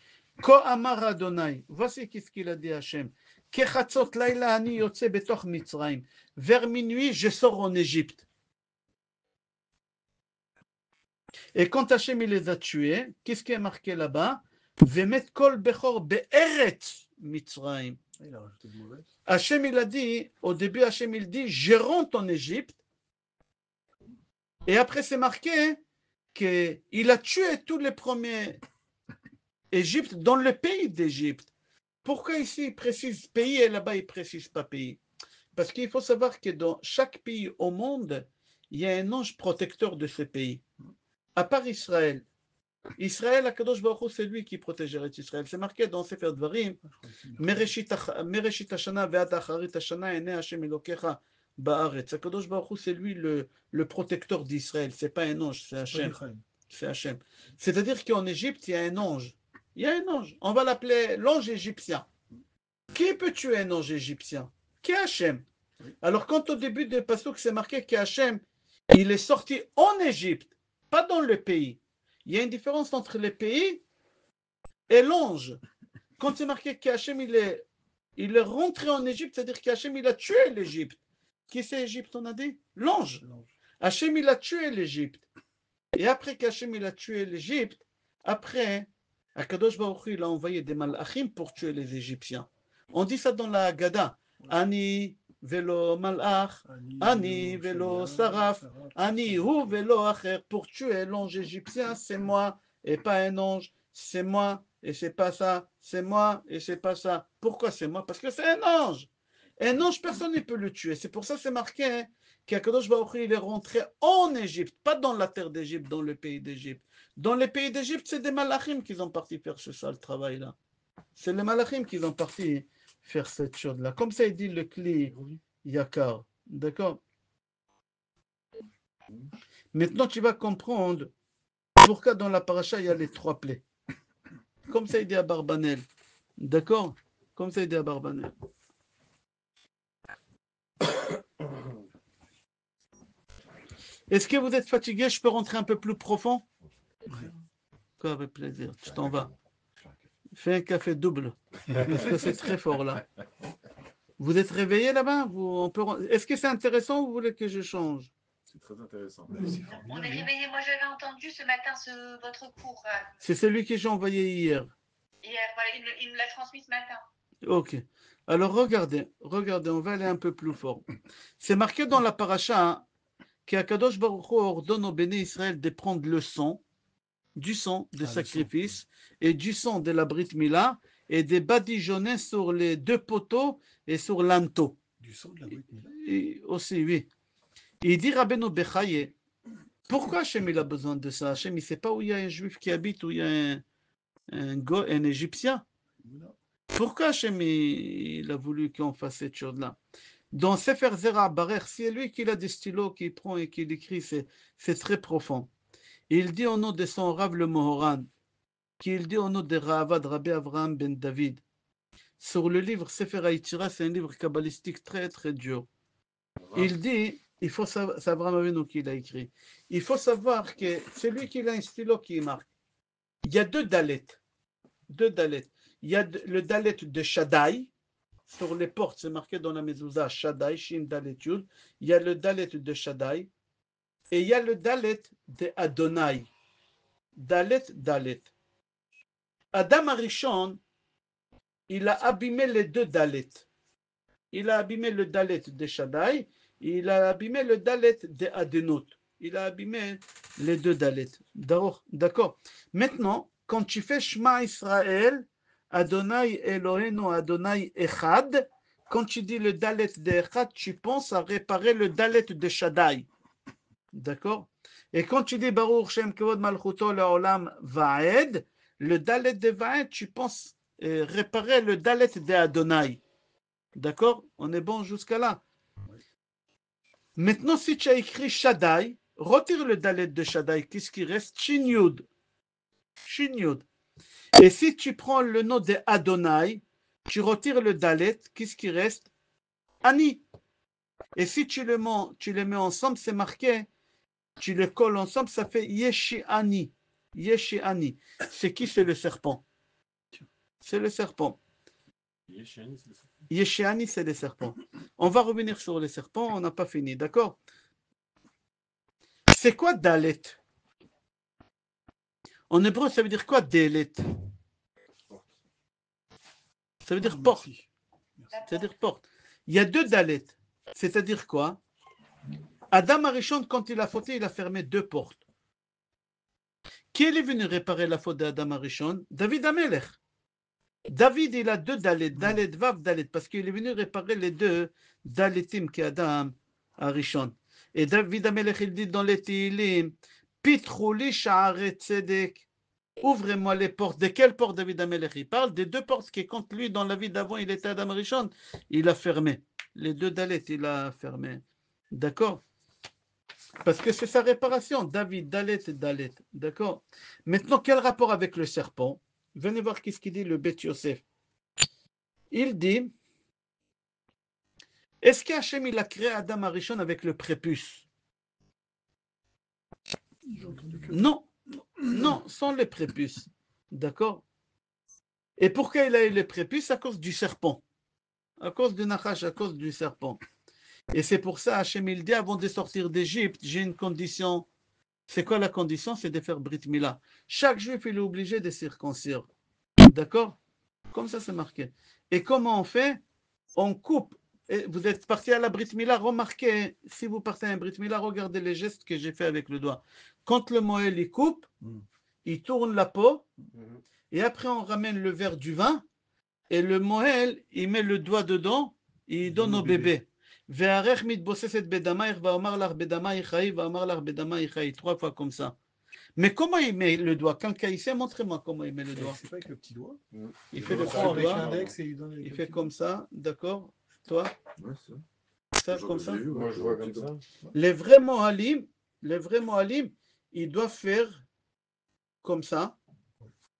Ko amar Adonai. Voici ce qu'il a dit Hachem. Kechatzot laila ani yotze betoch Mitzrayim. Vers minuit, je sors en Égypte. Et quand Hachem il les a tués, qu'est-ce qui est marqué là-bas? Vemet kol bechor be'eretz Mitzrayim. Il a rajouté de mauvais. Hachem il a dit, au début Hachem il dit, je rentre en Égypte. Et après c'est marqué qu'il a tué tous les premiers Égypte dans le pays d'Égypte. Pourquoi ici il précise pays et là-bas il ne précise pas pays? Parce qu'il faut savoir que dans chaque pays au monde, il y a un ange protecteur de ce pays. À part Israël. Israël, Akadosh Baruch Hu, c'est lui qui protégerait Israël. C'est marqué dans Sefer Dvarim, Mereshit Hashana ve'ad acharit Hashana ene Hashem Elokecha ba'aretz. Akadosh Baruch Hu, c'est lui le protecteur d'Israël. C'est pas un ange, c'est Hashem. C'est Hashem. C'est-à-dire qu'en Égypte, il y a un ange. Il y a un ange. On va l'appeler l'ange égyptien. Qui peut tuer un ange égyptien? Qui est Hashem? Alors quand au début de Pasuk, c'est marqué qu'Hachem, il est sorti en Égypte, pas dans le pays. Il y a une différence entre les pays et l'ange. Quand c'est marqué qu'Hachem il est rentré en Égypte, c'est-à-dire qu'Hachem il a tué l'Égypte. Qui c'est l'Égypte, on a dit? L'ange. Hachem il a tué l'Égypte. Et après qu'Hachem il a tué l'Égypte, après, Akadosh Baruch Hu il a envoyé des malachim pour tuer les Égyptiens. On dit ça dans la Haggadah. Ani velo malach, ani velo saraf, ani hu velo acher. Pour tuer l'ange égyptien, c'est moi et pas un ange. C'est moi et c'est pas ça. C'est moi et c'est pas ça. Pourquoi c'est moi? Parce que c'est un ange. Un ange, personne ne peut le tuer. C'est pour ça que c'est marqué hein, qu'Akadosh Baruch Hu il est rentré en Égypte, pas dans la terre d'Égypte, dans le pays d'Égypte. Dans le pays d'Égypte, c'est des malachim qui ont parti faire ce sale travail-là. C'est les malachim qui ont parti faire cette chose-là. Comme ça, il dit le Kli Yakar. D'accord? Maintenant, tu vas comprendre pourquoi dans la paracha, il y a les 3 plaies. Comme ça, il dit à Barbanel. D'accord? Comme ça, il dit à Barbanel. Est-ce que vous êtes fatigué? Je peux rentrer un peu plus profond? Quoi, avec plaisir. Tu t'en vas. Fais un café double. Parce que c'est très fort là. Vous êtes réveillé là-bas? Est-ce que c'est intéressant ou vous voulez que je change? C'est très intéressant. On est réveillés. Moi, j'avais entendu ce matin votre cours. C'est celui que j'ai envoyé hier. Hier, voilà, il me l'a transmis ce matin. Ok. Alors regardez, on va aller un peu plus fort. C'est marqué dans la paracha hein, qu'Akadosh Baruch Hu ordonne au béné Israël de prendre le sang, du sang de sacrifice et du sang de la Brit Mila et de badigeonner sur les 2 poteaux et sur l'anneau. Du sang de la Brit Mila. Et aussi, oui. Il dit Rabbeinu Bechaye, pourquoi Hachem il a besoin de ça? Hachem il ne sait pas où il y a un juif qui habite, où il y a un Égyptien. Pourquoi Hachem il a voulu qu'on fasse cette chose-là? Dans Sefer Zera Barer, c'est lui qui a des stylos qu'il prend et qu'il écrit, c'est très profond. Il dit au nom de son Rav le Mohoran, qu'il dit au nom de Ravad Rabbi Avraham ben David. Sur le livre Sefer Haïtira, c'est un livre kabbalistique très très dur. Il dit, il faut savoir, c'est Avraham Avinu qui l'a écrit. Il faut savoir que c'est lui qui a un stylo qui marque. Il y a 2 dalets. 2 dalets. Il y a le dalet de Shaddai. Sur les portes, c'est marqué dans la mezouza Shaddai, Shin Dalet Yud. Il y a le dalet de Shaddai. Et il y a le dalet de Adonai. Dalet. Adam Arishon, il a abîmé les 2 dalets. Il a abîmé le dalet de Shaddai. Il a abîmé le dalet de Adenot. Il a abîmé les 2 dalets. D'accord. Maintenant, quand tu fais Shema Israël, Adonai Elohenu Adonai Echad. Quand tu dis le dalet de Echad, tu penses à réparer le dalet de Shaddai. D'accord? Et quand tu dis Baruch Shem Kevod Malchuto Leolam Vaed, le dalet de Vaed, tu penses réparer le dalet de Adonai. D'accord? On est bon jusqu'à là. Maintenant, si tu as écrit Shaddai, retire le dalet de Shaddai. Qu'est-ce qui reste? Shin Yud. Shin Yud. Et si tu prends le nom de Adonai, tu retires le dalet, qu'est-ce qui reste? Ani. Et si tu les mets ensemble, c'est marqué, tu les colles ensemble, ça fait Yeshiani. Yeshiani. C'est qui? C'est le serpent. C'est le serpent. Yeshiani, c'est le serpent. On va revenir sur les serpents, on n'a pas fini, d'accord? C'est quoi dalet? En hébreu, ça veut dire quoi dalet? Ça veut dire porte. C'est-à-dire porte. Il y a deux dalet. C'est-à-dire quoi? Adam Arishon, quand il a fauté, il a fermé deux portes. Qui est venu réparer la faute d'Adam Arishon? David Amelech. David, il a deux dalet, dalet vav, dalet, parce qu'il est venu réparer les deux daletim qu'Adam Arishon. Et David Amelech, il dit dans les Tehillim, Pitrouli sha'aret tzedek. Ouvrez-moi les portes. De quelles portes David Amelech? Il parle des deux portes qui, quand lui, dans la vie d'avant, il était Adam Arishon, il a fermé. Les deux dalets, il a fermé. D'accord? Parce que c'est sa réparation. David, dalet et dalet. D'accord? Maintenant, quel rapport avec le serpent? Venez voir qu'est-ce qu'il dit le Beth Yosef. Il dit, est-ce qu'Hachem il a créé Adam Arishon avec le prépuce? Non, non, sans les prépuces. D'accord? Et pourquoi il a eu les prépuces? À cause du serpent. À cause du Nachash, à cause du serpent. Et c'est pour ça, Hachem il dit, avant de sortir d'Égypte, j'ai une condition. C'est quoi la condition? C'est de faire Brit Mila. Chaque juif, il est obligé de circoncire. D'accord? Comme ça, c'est marqué. Et comment on fait? On coupe. Et vous êtes parti à la Brit Mila, remarquez, si vous partez à un Brit Mila, regardez les gestes que j'ai fait avec le doigt. Quand le Moël, il coupe, il tourne la peau, et après, on ramène le verre du vin, et le Moël, il met le doigt dedans, et il donne au bébé. Trois fois comme ça. Mais comment il met le doigt? Quelqu'un ici, montrez-moi comment il met le doigt. C'est pas avec le petit doigt. Il fait le Avec grand doigt. l'index et il donne avec Il le fait petit comme ça, d'accord? Toi, Ouais, ça. ça J'en comme ai ça. vu, Moi, je vois comme ça. Les vrais Mohalim, ils doivent faire comme ça.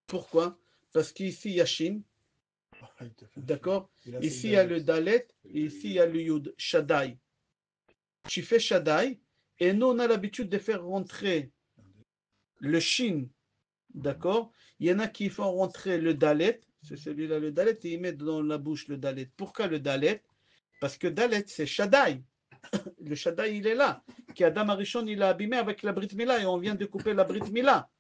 Pourquoi? Parce qu'ici, il y a Shin, doigt. Ah, il te fait- d'accord? Et là, c'est Ici, il y a le Dalet, Et et ici, il y a le Yud, Shaddai. Tu fais Shaddai, et nous, on a l'habitude de faire rentrer le Shin, d'accord? Il y en a qui font rentrer le Dalet, c'est celui-là, le Dalet, et ils mettent dans la bouche le Dalet. Pourquoi le Dalet? Parce que Dalet, c'est Shaddai. Le Shaddai, il est là. Qui Adam Arishon, il a abîmé avec la Brit Mila, et on vient de couper la Brit Mila.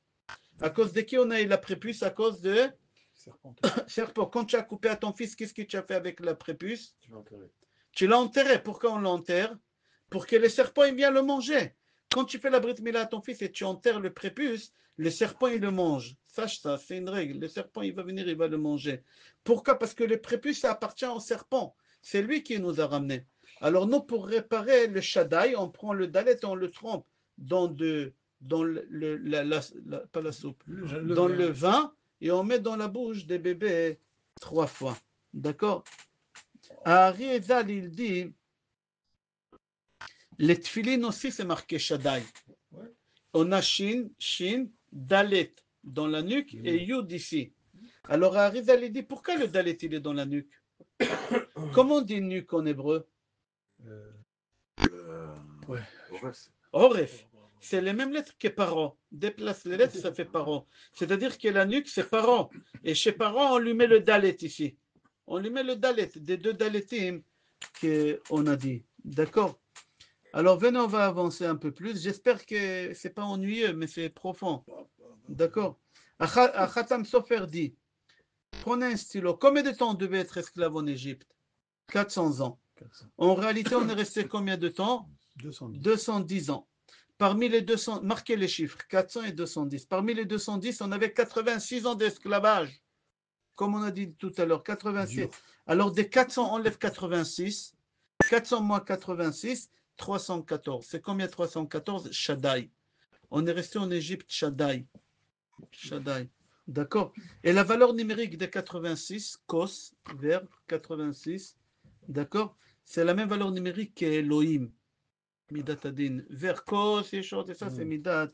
À cause de qui on a eu la prépuce? À cause de serpent. serpent. Quand tu as coupé à ton fils, qu'est-ce que tu as fait avec la prépuce? Tu vas enterrer. Tu l'as enterré. Pourquoi on l'enterre? Pour que le serpent il vienne le manger. Quand tu fais la Brit Mila à ton fils et tu enterres le prépuce, le serpent il le mange. Sache ça, c'est une règle. Le serpent il va venir, il va le manger. Pourquoi? Parce que le prépuce ça appartient au serpent. C'est lui qui nous a ramenés. Alors nous, pour réparer le Shaddai, on prend le Dalet et on le trempe dans pas la soupe, dans le vin, et on met dans la bouche des bébés 3 fois. D'accord? Ari Ezal, il dit, les tfilines aussi, c'est marqué Shaddai. Ouais. On a Shin, Dalet dans la nuque et Yud ici. Alors Ari Ezal, il dit, pourquoi le Dalet, il est dans la nuque? Comment on dit nuque en hébreu? Ouais. Oref. Oref. C'est les mêmes lettres que paro. Déplace les lettres, ça fait paro. C'est-à-dire que la nuque, c'est paro. Et chez paro, on lui met le dalet ici. On lui met le dalet, des deux daletim qu'on a dit. D'accord? Alors, venez, on va avancer un peu plus. J'espère que c'est pas ennuyeux, mais c'est profond. D'accord? Khatam Sofer dit, prenez un stylo. Combien de temps on devait être esclave en Égypte? 400 ans. 400. En réalité, on est resté combien de temps? 210. 210 ans. Parmi les 200, marquez les chiffres, 400 et 210. Parmi les 210, on avait 86 ans d'esclavage. comme on a dit tout à l'heure, 86. Dur. Alors des 400, enlève 86. 400 moins 86, 314. C'est combien 314? Shaddai. On est resté en Égypte, Shaddai. Shaddai. D'accord. Et la valeur numérique des 86, Kos, verbe 86, d'accord, c'est la même valeur numérique qu'Elohim. Midat Adin. Vers Kos, et ça, c'est Midat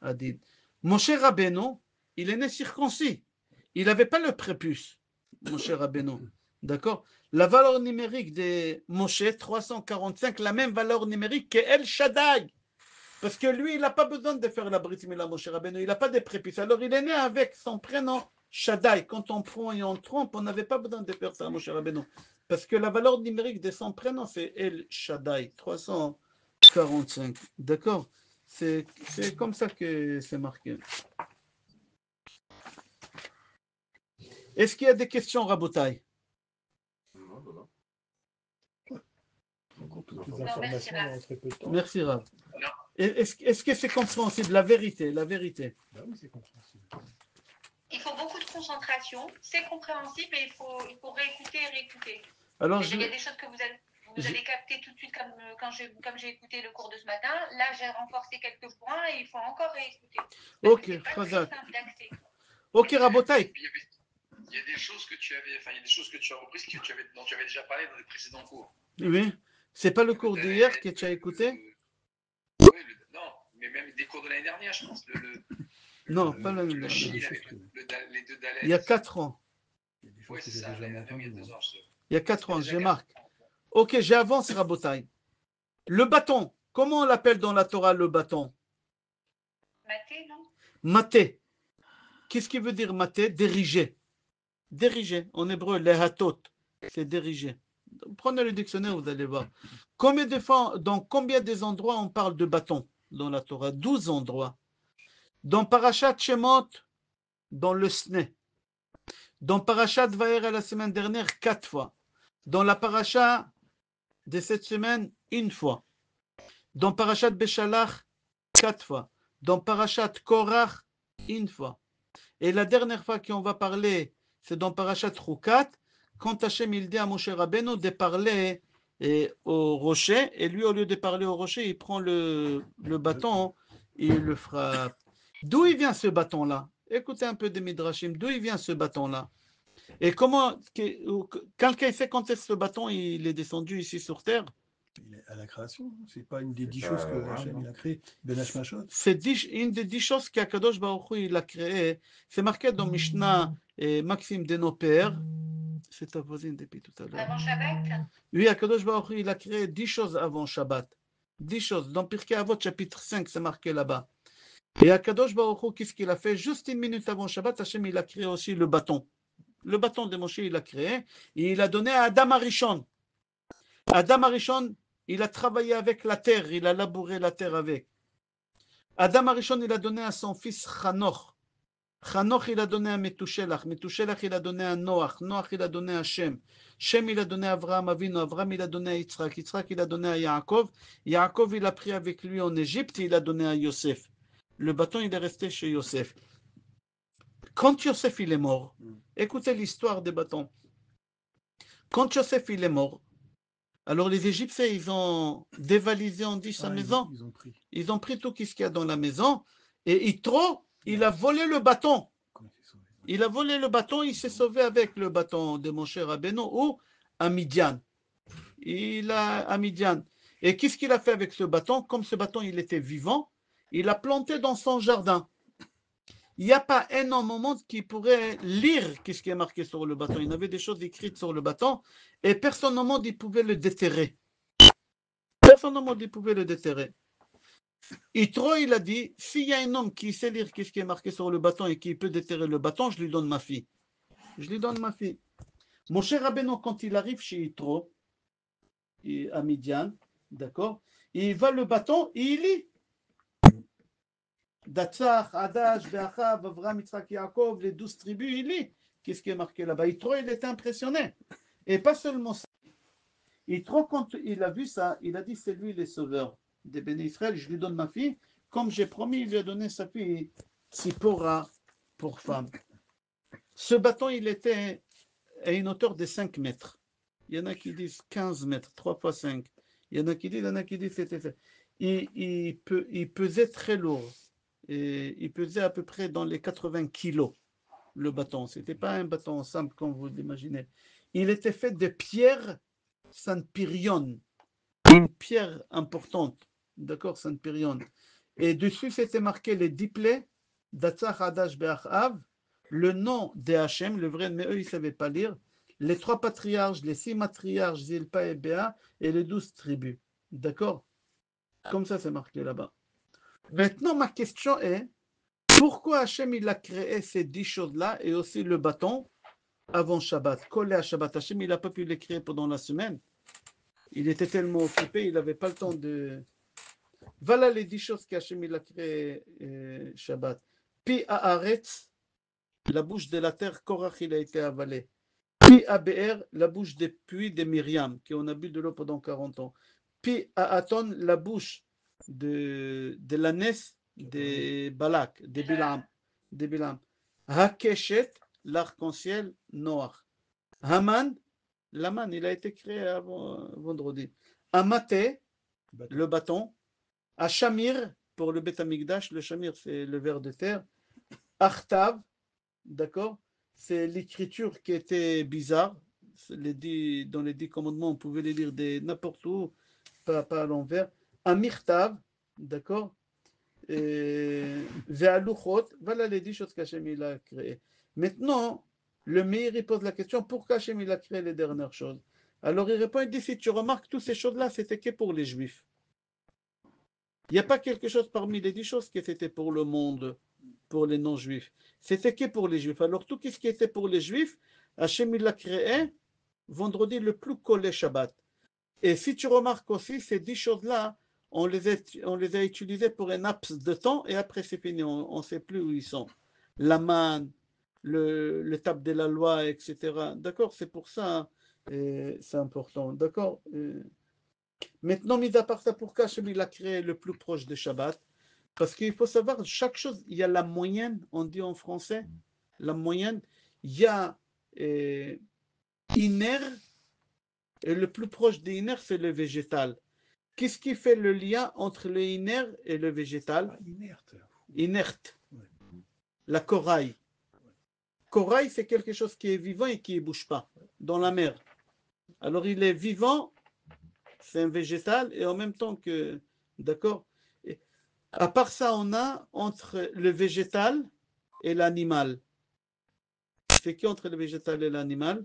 Adin. Moshe Rabbeinu, il est né circoncis. Il n'avait pas le prépuce, Moshe Rabbeinu. D'accord. La valeur numérique de Moshe, 345, la même valeur numérique qu'El Shaddai. Parce que lui, il n'a pas besoin de faire la Brit Mila, Moshe Rabbeinu. Il n'a pas de prépuce. Alors, il est né avec son prénom Shaddai. Quand on prend et on trompe, on n'avait pas besoin de faire ça, Moshe Rabbeinu. Parce que la valeur numérique de son prénom, c'est El Shaddai, 345. D'accord? C'est comme ça que c'est marqué. Est-ce qu'il y a des questions, Rabotai? Non, non, non. Encore toutes les Non, informations merci, en très peu de temps. Merci, Rav. Non. Est-ce que c'est compréhensible? La vérité, la vérité. Bah oui, c'est compréhensible. Il faut beaucoup de concentration. C'est compréhensible, mais il faut réécouter et réécouter. Alors, Il y a des choses que vous allez capter tout de suite, comme j'ai écouté le cours de ce matin. Là, j'ai renforcé quelques points et il faut encore réécouter. Ok, C'est pas très Khazak. simple d'accès. Ok, Rabotai. Il y a des choses que tu avais, enfin, il y a des choses que tu as reprises dont tu avais déjà parlé dans les précédents cours. Oui. C'est pas le cours d'hier que tu as écouté? Oui, non, mais même des cours de l'année dernière, je pense. Non, pas l'année Le dernière. Chili avec les deux Dalets. Il y a 4 ans. Il y a des choses Oui, que c'est j'ai ça, déjà l'année dernière, il y a entendues. 2 ans. Il y a 4 ans, Déjà j'ai 4 marqué. ans. Ok, j'avance, Rabotai. Le bâton, comment on l'appelle dans la Torah, le bâton? Maté, non? Maté. Qu'est-ce qui veut dire maté? Diriger. Diriger. En hébreu, lehatot. C'est diriger. Prenez le dictionnaire, vous allez voir. Combien de fois, dans combien des endroits on parle de bâton dans la Torah? 12 endroits. Dans Parashat Shemot, dans le Sne. Dans Parashat Vaera la semaine dernière, 4 fois. Dans la Parasha de cette semaine, 1 fois. Dans Parashat Beshalach, 4 fois. Dans Parashat Korach, 1 fois. Et la dernière fois qu'on va parler, c'est dans Parashat Chukat, quand Hachem il dit à Moshe Rabbeinu de parler au rocher, et lui, au lieu de parler au rocher, il prend le bâton et il le frappe. D'où il vient ce bâton-là? Écoutez un peu des Midrashim, d'où il vient ce bâton-là? Et comment, quelqu'un sait quand est-ce que ce bâton il est descendu ici sur terre? Il est à la création. C'est pas une des 10 C'est choses pas que vrai, Hachem non. il a créées. Ben Hashmashot. C'est une des 10 choses qu'Akadosh Baruch Hu il a créées. C'est marqué dans Mishnah et Maxime de nos pères. C'est ta voisine depuis tout à l'heure. Avant Shabbat? Oui, Akadosh Baruch Hu il a créé 10 choses avant Shabbat. 10 choses. Dans Pirkei Avot, chapitre 5, c'est marqué là-bas. Et Akadosh Baruch Hu, qu'est-ce qu'il a fait? Juste une minute avant Shabbat, Hachem il a créé aussi le bâton. Le bâton de Moshe, il a créé. Et il a donné à Adam Arishon. Adam Arishon, il a travaillé avec la terre. Il a labouré la terre avec. Adam Arishon, il a donné à son fils Chanoch. Chanoch, il a donné à Metushelach. Metushelach, il a donné à Noach. Noach, il a donné à Shem. Shem, il a donné à Avraham Avinu. Avraham, il a donné à Yitzhak. Yitzhak, il a donné à Yaakov. Yaakov, il a pris avec lui en Égypte. Il a donné à Yosef. Le bâton, il est resté chez Yosef. Quand Yosef, il est mort, écoutez l'histoire des bâtons. Quand Yosef, il est mort, alors les Égyptiens, ils ont dévalisé, on dit, sa maison. Ils ont pris. Ils ont pris tout ce qu'il y a dans la maison. Et Yitro, il a volé le bâton. Comment il s'est sauvé? Il a volé le bâton, il s'est sauvé avec le bâton de Moshe Rabbeinu ou à Midian. À Midian. Et qu'est-ce qu'il a fait avec ce bâton? Comme ce bâton, il était vivant, il l'a planté dans son jardin. Il n'y a pas un homme au monde qui pourrait lire ce qui est marqué sur le bâton. Il y avait des choses écrites sur le bâton et personne au monde ne pouvait le déterrer. Personne au monde ne pouvait le déterrer. Yitro, il a dit, s'il y a un homme qui sait lire ce qui est marqué sur le bâton et qui peut déterrer le bâton, je lui donne ma fille. Je lui donne ma fille. Moshe Rabbeinu, quand il arrive chez Yitro, à Midian, d'accord, il va le bâton et il lit. Datsach, Hadash, Be'achav, Avram, Yitzhak, Yaakov, les 12 tribus, il lit. Qu'est-ce qui est marqué là-bas? Yitro, il était impressionné. Et pas seulement ça. Yitro, quand il a vu ça, il a dit, c'est lui le sauveur des béné Israël, je lui donne ma fille. Comme j'ai promis, il lui a donné sa fille Tzipora pour femme. Ce bâton, il était à une hauteur de 5 mètres. Il y en a qui disent 15 mètres, 3 fois 5. Il y en a qui disent c'était. Il pesait très lourd. Et il pesait à peu près dans les 80 kilos, le bâton. Ce n'était pas un bâton simple comme vous l'imaginez. Il était fait de pierre Saint-Pirion, une pierre importante. D'accord, Saint-Pirion. Et dessus, c'était marqué les diplés d'Atzach Hadash Be'achav, le nom des Hachem, le vrai, mais eux, ils ne savaient pas lire, les 3 patriarches, les 6 matriarches, Zilpa et Béa, et les 12 tribus. D'accord? Comme ça, c'est marqué là-bas. Maintenant, ma question est, pourquoi Hachem, il a créé ces 10 choses-là, et aussi le bâton, avant Shabbat, collé à Shabbat? Hachem, il n'a pas pu les créer pendant la semaine. Il était tellement occupé, il n'avait pas le temps de... Voilà les 10 choses qu'Hachem, il a créé Shabbat. Pi Haaretz, la bouche de la terre, Korach, il a été avalé. Pi Be'er, la bouche des puits de Myriam, qui on a bu de l'eau pendant 40 ans. Pi Aton, la bouche de l'ânesse de Balak, de Bilam. Hakeshet, l'arc-en-ciel, Noach. Haman, l'Aman, il a été créé avant vendredi. Amate, le bâton. Ashamir, pour le Beth Amikdash, le Shamir, c'est le ver de terre. Achtav, d'accord, c'est l'écriture qui était bizarre. Dans les 10 commandements, on pouvait les lire n'importe où, pas à l'envers. Amirtav, d'accord, Ve'aluchot, voilà les 10 choses qu'Hachem il a créées. Maintenant, le Meir il pose la question, pourquoi Hachem il a créé les dernières choses? Alors il répond, il dit, si tu remarques, toutes ces choses-là, c'était que pour les Juifs. Il n'y a pas quelque chose parmi les 10 choses qui était pour le monde, pour les non-juifs. C'était que pour les juifs. Alors tout ce qui était pour les juifs, Hachem il l'a créé vendredi le plus collé Shabbat. Et si tu remarques aussi, ces 10 choses-là, on les a utilisées pour un laps de temps et après c'est fini, on ne sait plus où ils sont. La manne, le tape de la loi, etc. D'accord, c'est pour ça, c'est important. D'accord. Maintenant, mis à part ça, pourquoi Hachem il a créé le plus proche de Shabbat? Parce qu'il faut savoir, chaque chose, il y a la moyenne, on dit en français, la moyenne, il y a iner, et le plus proche de iner, c'est le végétal. Qu'est-ce qui fait le lien entre le iner et le végétal? Inerte. Inerte. Ouais. La corail. Corail, c'est quelque chose qui est vivant et qui ne bouge pas dans la mer. Alors, il est vivant, c'est un végétal, et en même temps que... D'accord? À part ça, on a entre le végétal et l'animal. C'est qu'entre le végétal et l'animal,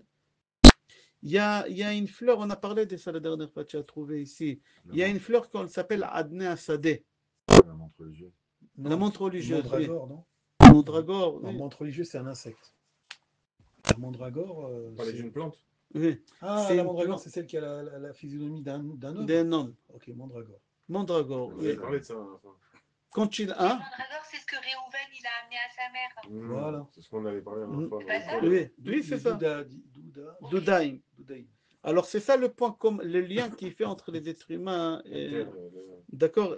il y a une fleur, on a parlé de ça la dernière fois, tu as trouvé ici. Il y a une fleur qu'on s'appelle Adne Asadeh. La montre religieuse. La montre religieuse. Mandragore, non? Mandragore, Non, oui. montre religieuse, c'est un insecte. La mandragore. Parler d'une plante. Oui. Ah, C'est la une mandragore, plante c'est celle qui a la physionomie d'un homme. d'un homme. Ok, mandragore. Mandragore, Vous avez oui. parlé de ça. Enfin. Quand il Le a... mandragore, c'est ce que Réhouven il a amené à sa mère. Voilà. C'est ce qu'on avait parlé la dernière fois. C'est pas ça? Oui, oui, c'est ça. Doudaïm. Alors c'est ça le point, comme le lien qu'il fait entre les êtres humains et... D'accord.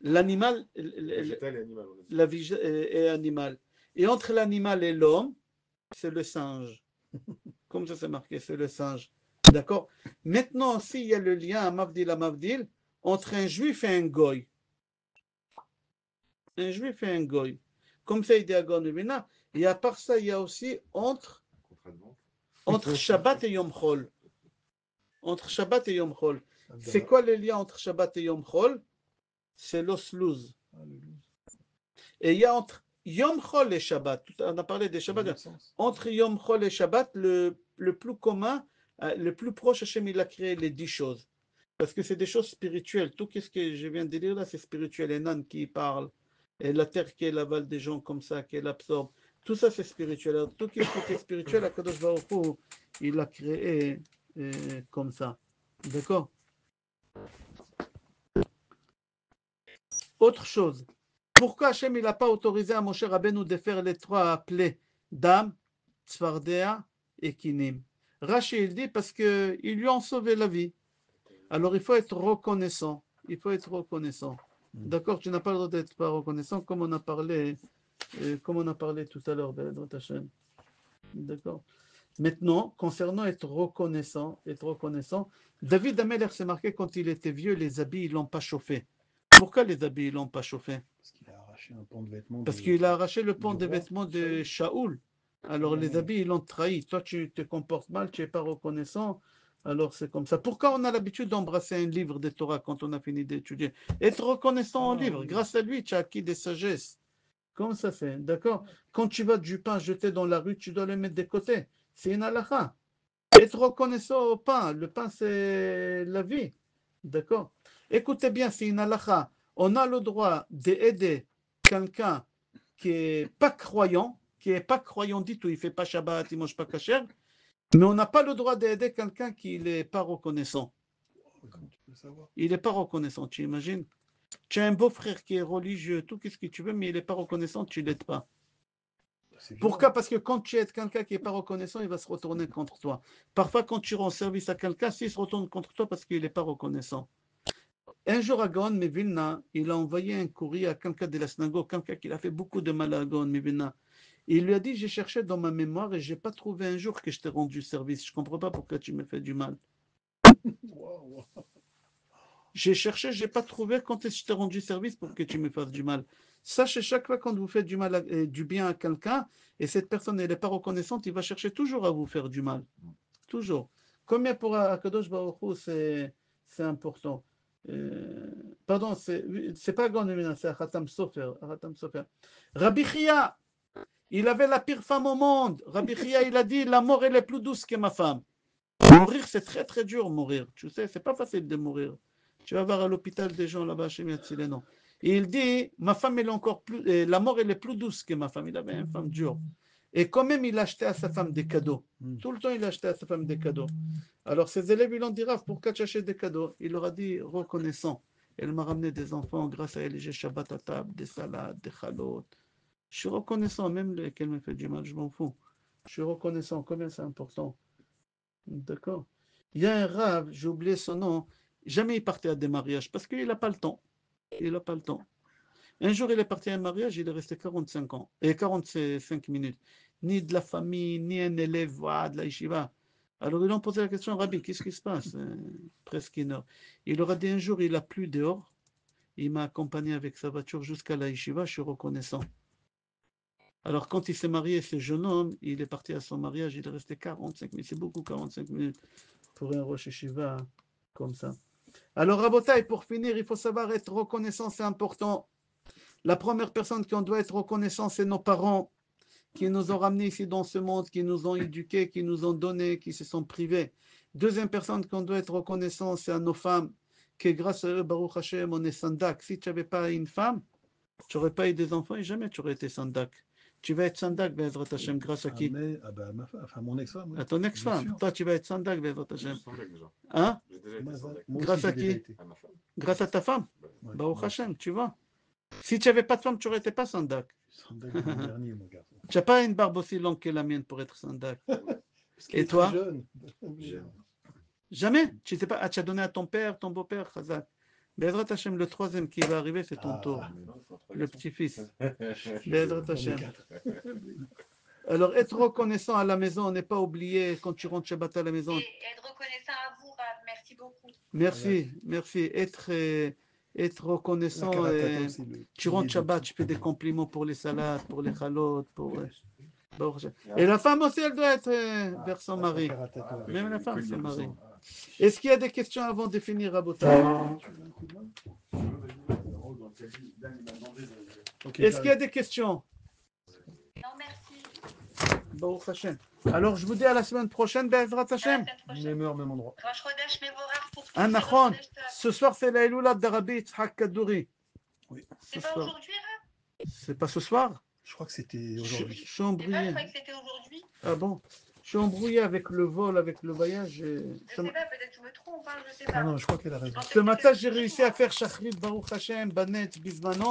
L'animal, Végétal et animal. et animal. Et entre l'animal et l'homme, c'est le singe. Comme ça c'est marqué, c'est le singe. D'accord. Maintenant aussi, il y a le lien à Mavdil entre un juif et un goy. Un juif et un goy. Comme ça, il dit à Gornevina. Et à part ça, il y a aussi entre Shabbat et Yom Chol. Entre Shabbat et Yom Chol. C'est quoi le lien entre Shabbat et Yom Chol? C'est l'oslouz. Et il y a entre Yom Chol et Shabbat, on a parlé des Shabbat, entre Yom Chol et Shabbat, le plus commun, le plus proche, Hachem il a créé les 10 choses. Parce que c'est des choses spirituelles. Tout ce que je viens de dire là, c'est spirituel. Les nains qui parlent, et la terre qui avale des gens comme ça, qui l'absorbe. Tout ça, c'est spirituel. Alors, tout ce qui est spirituel, Akadosh Baruch Hu, il l'a créé comme ça. D'accord? Autre chose. Pourquoi Hachem il n'a pas autorisé à Moshe Rabbeinu de faire les 3 plaies Dam, Tzfardea et Kinim? Rashi il dit parce qu'ils lui ont sauvé la vie. Alors il faut être reconnaissant. Il faut être reconnaissant. D'accord? Tu n'as pas le droit d'être pas reconnaissant comme on a parlé comme on a parlé tout à l'heure, Be'ezrat Hashem. D'accord. Maintenant, concernant être reconnaissant, David Ameller s'est marqué quand il était vieux, les habits, ils l'ont pas chauffé. Pourquoi les habits, ils l'ont pas chauffé? Parce qu'il a arraché un pan de vêtements. Parce qu'il a arraché le pan du des roi, vêtements de Shaoul. Alors les habits, ils l'ont trahi. Toi, tu te comportes mal, tu n'es pas reconnaissant. Alors c'est comme ça. Pourquoi on a l'habitude d'embrasser un livre de Torah quand on a fini d'étudier? Être reconnaissant au livre. Oui. Grâce à lui, tu as acquis des sagesses. Comment ça fait? D'accord? Quand tu vas du pain jeter dans la rue, tu dois le mettre de côté. C'est une halakha. Être reconnaissant au pain. Le pain, c'est la vie. D'accord? Écoutez bien, c'est une halakha. On a le droit d'aider quelqu'un qui n'est pas croyant, du tout, il ne fait pas Shabbat, il ne mange pas kasher, mais on n'a pas le droit d'aider quelqu'un qui n'est pas reconnaissant. Comment tu peux le savoir? Il n'est pas reconnaissant, tu imagines? Tu as un beau-frère qui est religieux, tout ce que tu veux, mais il n'est pas reconnaissant, tu ne l'aides pas. Pourquoi? Parce que quand tu aides quelqu'un qui n'est pas reconnaissant, il va se retourner contre toi. Parfois, quand tu rends service à quelqu'un, s'il se retourne contre toi parce qu'il n'est pas reconnaissant. Un jour à Gaon Mevilna, il a envoyé un courrier à quelqu'un de la synagogue, quelqu'un qui a fait beaucoup de mal à Gaon Mevilna. Il lui a dit, j'ai cherché dans ma mémoire et je n'ai pas trouvé un jour que je t'ai rendu service. Je ne comprends pas pourquoi tu me fais du mal. Wow. J'ai cherché, je n'ai pas trouvé quand est-ce que je t'ai rendu service pour que tu me fasses du mal. Sachez chaque fois quand vous faites du mal, du bien à quelqu'un, et cette personne n'est pas reconnaissante, il va chercher toujours à vous faire du mal. Toujours. Combien pour Akadosh Baruch Hu, c'est important. Pardon, c'est pas Gaon, c'est Khatam Sofer. Rabbi Chia, il avait la pire femme au monde. Rabbi Chia, il a dit, la mort, elle est plus douce que ma femme. Mourir, c'est très très dur, mourir. Tu sais, c'est pas facile de mourir. Tu vas voir à l'hôpital des gens là-bas chez Miatzileno. Et il dit, ma femme, elle est encore plus, la mort, elle est plus douce que ma femme. Il avait une femme dure. Et quand même, il achetait à sa femme des cadeaux. Tout le temps, il achetait à sa femme des cadeaux. Alors, ses élèves, ils l'ont dit, Rav, pourquoi tu achètes des cadeaux? Il leur a dit, reconnaissant. Elle m'a ramené des enfants, grâce à elle, j'ai Shabbat à table, des salades, des chalotes. Je suis reconnaissant, même qu'elle me fait du mal, je m'en fous. Je suis reconnaissant, combien c'est important. D'accord. Il y a un Rav, j'ai oublié son nom, jamais il partait à des mariages, parce qu'il n'a pas le temps. Il n'a pas le temps. Un jour, il est parti à un mariage, il est resté 45 ans, et 45 minutes. Ni de la famille, ni un élève, de la yeshiva. Alors, ils lui ont posé la question, Rabbi, qu'est-ce qui se passe? Presque une heure. Il leur a dit un jour, il a plu dehors. Il m'a accompagné avec sa voiture jusqu'à la yeshiva, je suis reconnaissant. Alors, quand il s'est marié, ce jeune homme, il est parti à son mariage, il est resté 45 minutes. C'est beaucoup, 45 minutes pour un Rosh Yeshiva comme ça. Alors, Rabotai, pour finir, il faut savoir être reconnaissant, c'est important. La première personne qu'on doit être reconnaissant, c'est nos parents qui nous ont ramenés ici dans ce monde, qui nous ont éduqués, qui nous ont donné, qui se sont privés. Deuxième personne qu'on doit être reconnaissant, c'est à nos femmes, que grâce à eux, Baruch Hashem, on est sandak. Si tu n'avais pas une femme, tu n'aurais pas eu des enfants et jamais tu aurais été sandak. Tu vas être sandak, Bezrat Hashem, grâce à qui? Ah bah, ma femme, enfin mon ex-femme. Oui. À ton ex-femme. Toi, tu vas être sandak, Bezrat Hashem. Hein? J'ai déjà été sandak. Grâce à qui? À ma femme. Grâce à ta femme? Ouais, Baruch Hashem, tu vois. Si tu n'avais pas de femme, tu n'aurais été pas sandak. Sandak l'an dernier, mon garçon. Tu n'as pas une barbe aussi longue que la mienne pour être sandak. Et toi? jeune. Jamais? Tu sais pas, tu as donné à ton père, ton beau-père, Chazak. Bezrat Hashem, le troisième qui va arriver, c'est ton tour. Le petit-fils. Bezrat Hashem. Alors, être reconnaissant à la maison, n'est pas oublié quand tu rentres Shabbat à la maison. Et être reconnaissant à vous, Rav. Merci beaucoup. Merci. Être reconnaissant. Tu rentres Shabbat, tu fais des compliments pour les salades, pour les chalotes, pour. Et la femme aussi, elle doit être vers son mari. Même la femme, son mari. Est-ce qu'il y a des questions avant de finir, Rabotai? Est-ce qu'il y a des questions? Non, merci. Baruch Hashem. Alors, je vous dis à la semaine prochaine, Bezrat Hashem. Même heure, même endroit. Rosh Chodesh Mevorach pour tous. Ah, Nachon. Ce soir, c'est la Eloula de Rabbi Yitzhak Kadouri. Oui. C'est pas aujourd'hui, Rav? C'est pas ce soir? Je crois que c'était aujourd'hui. Je suis C'est pas, je embrouillé. croyais que c'était aujourd'hui. Ah bon? Je suis embrouillé avec le vol, avec le voyage. Je sais pas, peut-être que je me trompe, hein, je sais pas. Ah non, je crois qu'elle a raison. Ce matin, j'ai réussi à faire Shachrit Baruch Hashem, Banet, Bismano.